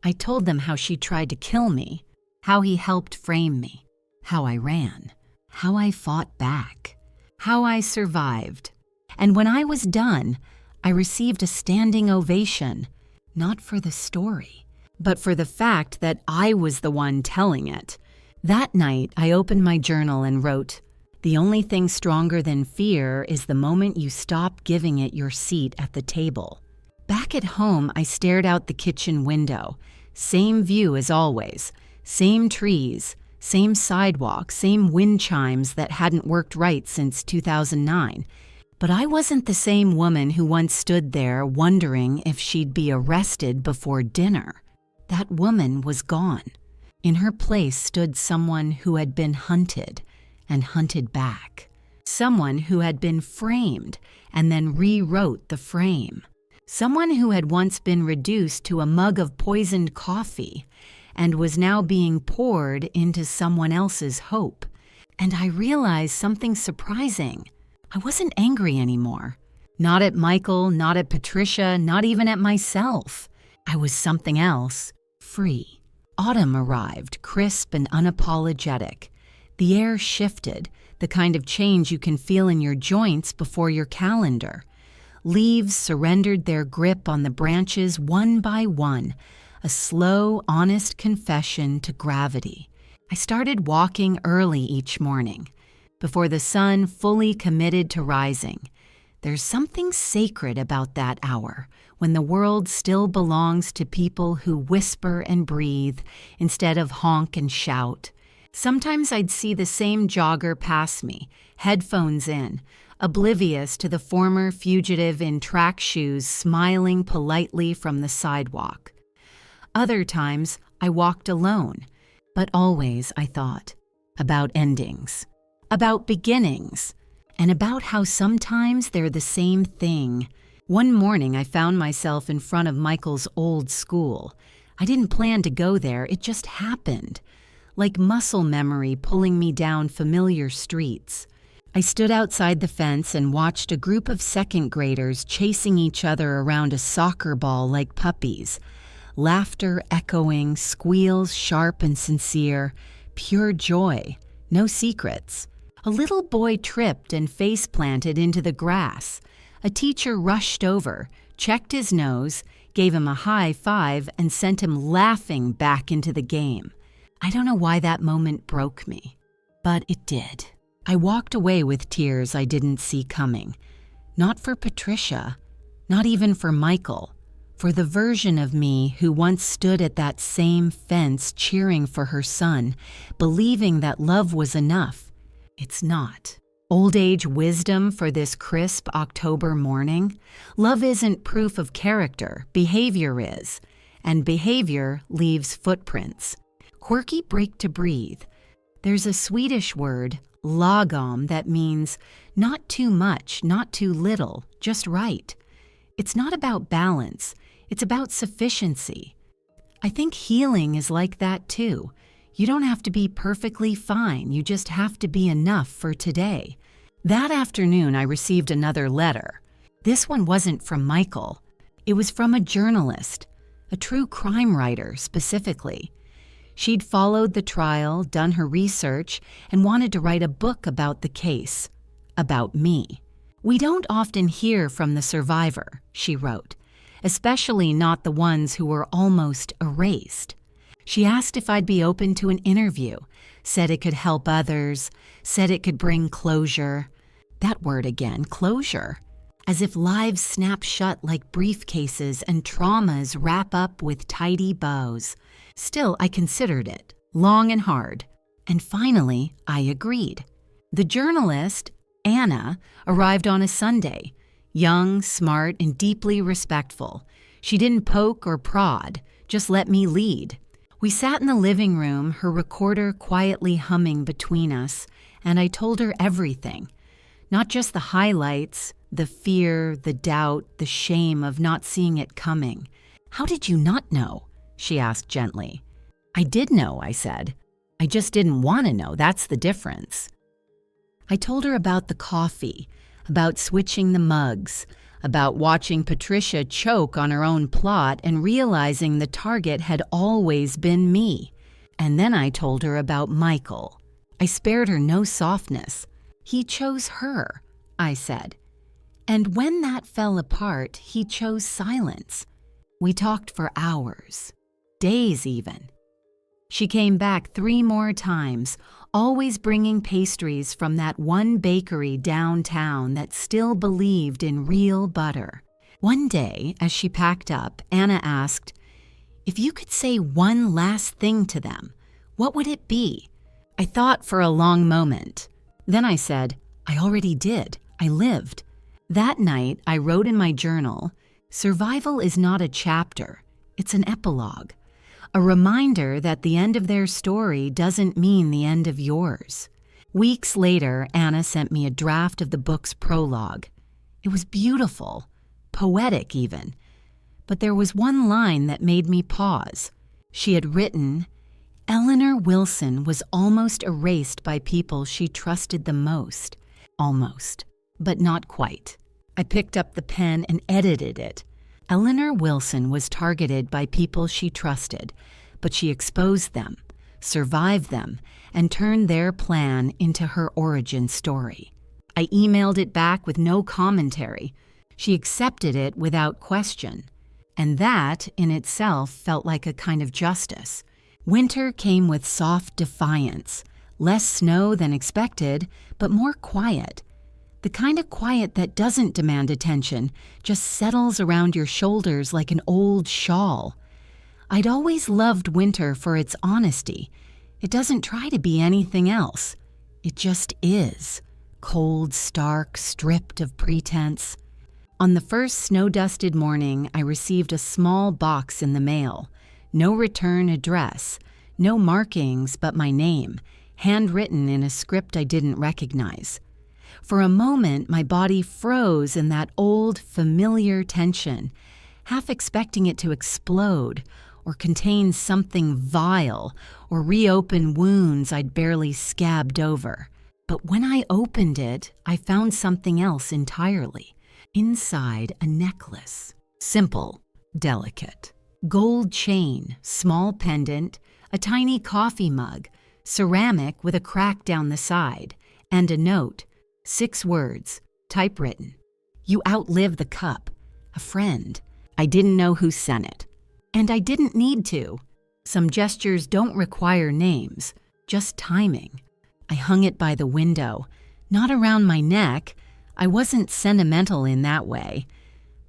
I told them how she tried to kill me, how he helped frame me, how I ran, how I fought back, how I survived. And when I was done, I received a standing ovation, not for the story, but for the fact that I was the one telling it. That night, I opened my journal and wrote, "The only thing stronger than fear is the moment you stop giving it your seat at the table." Back at home, I stared out the kitchen window. Same view as always. Same trees, same sidewalk, same wind chimes that hadn't worked right since 2009. But I wasn't the same woman who once stood there wondering if she'd be arrested before dinner. That woman was gone. In her place stood someone who had been hunted and hunted back. Someone who had been framed and then rewrote the frame. Someone who had once been reduced to a mug of poisoned coffee and was now being poured into someone else's hope. And I realized something surprising. I wasn't angry anymore. Not at Michael, not at Patricia, not even at myself. I was something else. Free. Autumn arrived, crisp and unapologetic. The air shifted, the kind of change you can feel in your joints before your calendar. Leaves surrendered their grip on the branches one by one, a slow, honest confession to gravity. I started walking early each morning, before the sun fully committed to rising. There's something sacred about that hour, when the world still belongs to people who whisper and breathe instead of honk and shout. Sometimes I'd see the same jogger pass me, headphones in, oblivious to the former fugitive in track shoes smiling politely from the sidewalk. Other times, I walked alone, but always, I thought, about endings, about beginnings, and about how sometimes they're the same thing, One morning, I found myself in front of Michael's old school. I didn't plan to go there, it just happened. Like muscle memory pulling me down familiar streets. I stood outside the fence and watched a group of second graders chasing each other around a soccer ball like puppies. Laughter echoing, squeals sharp and sincere, pure joy, no secrets. A little boy tripped and face-planted into the grass. A teacher rushed over, checked his nose, gave him a high five, and sent him laughing back into the game. I don't know why that moment broke me, but it did. I walked away with tears I didn't see coming. Not for Patricia, not even for Michael, for the version of me who once stood at that same fence cheering for her son, believing that love was enough. It's not. Old age wisdom for this crisp October morning? Love isn't proof of character, behavior is. And behavior leaves footprints. Quirky break to breathe. There's a Swedish word, lagom, that means not too much, not too little, just right. It's not about balance, it's about sufficiency. I think healing is like that too. You don't have to be perfectly fine, you just have to be enough for today. That afternoon, I received another letter. This one wasn't from Michael. It was from a journalist, a true crime writer specifically. She'd followed the trial, done her research, and wanted to write a book about the case, about me. We don't often hear from the survivor, she wrote, especially not the ones who were almost erased. She asked if I'd be open to an interview, said it could help others, said it could bring closure. That word again, closure. As if lives snap shut like briefcases and traumas wrap up with tidy bows. Still, I considered it, long and hard. And finally, I agreed. The journalist, Anna, arrived on a Sunday. Young, smart, and deeply respectful. She didn't poke or prod, just let me lead. We sat in the living room, her recorder quietly humming between us, and I told her everything. Not just the highlights, the fear, the doubt, the shame of not seeing it coming. How did you not know? She asked gently. I did know, I said. I just didn't want to know, that's the difference. I told her about the coffee, about switching the mugs, about watching Patricia choke on her own plot and realizing the target had always been me. And then I told her about Michael. I spared her no softness. He chose her, I said. And when that fell apart, he chose silence. We talked for hours, days even. She came back 3 more times, always bringing pastries from that one bakery downtown that still believed in real butter. One day, as she packed up, Anna asked, "If you could say one last thing to them, what would it be?" I thought for a long moment. Then I said, "I already did. I lived." That night, I wrote in my journal, "Survival is not a chapter, it's an epilogue." A reminder that the end of their story doesn't mean the end of yours. Weeks later, Anna sent me a draft of the book's prologue. It was beautiful, poetic even. But there was one line that made me pause. She had written, "Eleanor Wilson was almost erased by people she trusted the most." Almost, but not quite. I picked up the pen and edited it. Eleanor Wilson was targeted by people she trusted, but she exposed them, survived them, and turned their plan into her origin story. I emailed it back with no commentary. She accepted it without question. And that, in itself, felt like a kind of justice. Winter came with soft defiance, less snow than expected, but more quiet. The kind of quiet that doesn't demand attention, just settles around your shoulders like an old shawl. I'd always loved winter for its honesty. It doesn't try to be anything else. It just is. Cold, stark, stripped of pretense. On the first snow-dusted morning, I received a small box in the mail. No return address, no markings but my name, handwritten in a script I didn't recognize. For a moment, my body froze in that old, familiar tension, half expecting it to explode or contain something vile or reopen wounds I'd barely scabbed over. But when I opened it, I found something else entirely. Inside, a necklace. Simple, delicate. Gold chain, small pendant, a tiny coffee mug, ceramic with a crack down the side, and a note, 6 words, typewritten. You outlive the cup. A friend. I didn't know who sent it. And I didn't need to. Some gestures don't require names, just timing. I hung it by the window, not around my neck. I wasn't sentimental in that way.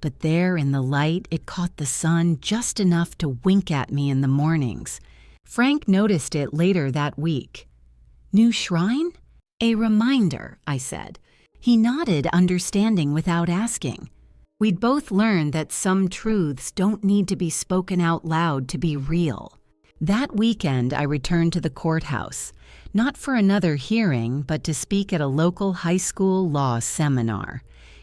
But there in the light, it caught the sun just enough to wink at me in the mornings. Frank noticed it later that week. New shrine? A reminder, I said. He nodded, understanding without asking. We'd both learned that some truths don't need to be spoken out loud to be real. That weekend, I returned to the courthouse, not for another hearing, but to speak at a local high school law seminar.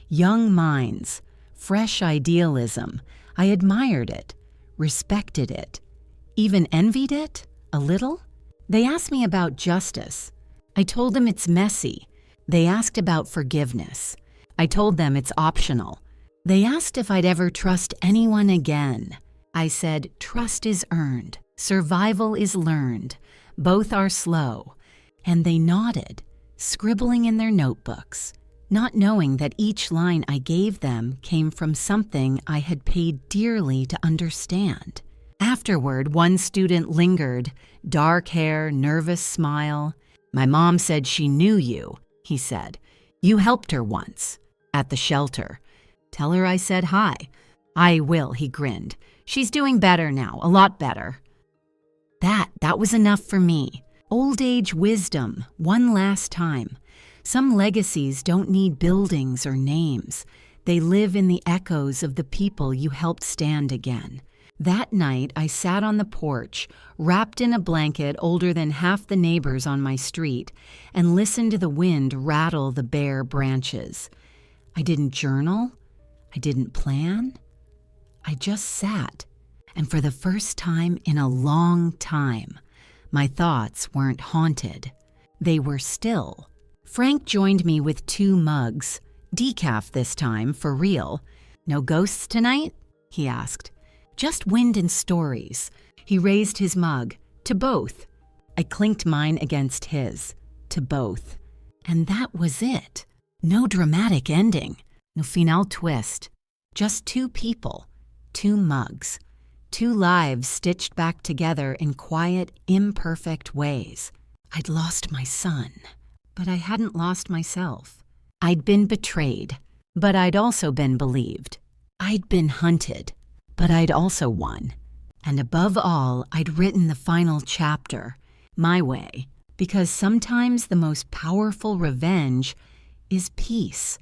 Young minds, fresh idealism. I admired it, respected it, even envied it, a little. They asked me about justice. I told them it's messy. They asked about forgiveness. I told them it's optional. They asked if I'd ever trust anyone again. I said, trust is earned, survival is learned, both are slow. And they nodded, scribbling in their notebooks, not knowing that each line I gave them came from something I had paid dearly to understand. Afterward, one student lingered, dark hair, nervous smile. My mom said she knew you, he said. You helped her once, at the shelter. Tell her I said hi. I will, he grinned. She's doing better now, a lot better. That was enough for me. Old age wisdom, one last time. Some legacies don't need buildings or names. They live in the echoes of the people you helped stand again. That night, I sat on the porch, wrapped in a blanket older than half the neighbors on my street, and listened to the wind rattle the bare branches. I didn't journal. I didn't plan. I just sat, and for the first time in a long time, my thoughts weren't haunted. They were still. Frank joined me with 2 mugs, decaf this time, for real. No ghosts tonight? He asked. Just wind and stories. He raised his mug. To both. I clinked mine against his. To both. And that was it. No dramatic ending. No final twist. Just 2 people, 2 mugs, 2 lives stitched back together in quiet, imperfect ways. I'd lost my son, but I hadn't lost myself. I'd been betrayed, but I'd also been believed. I'd been hunted, but I'd also won. And above all, I'd written the final chapter, my way, because sometimes the most powerful revenge is peace.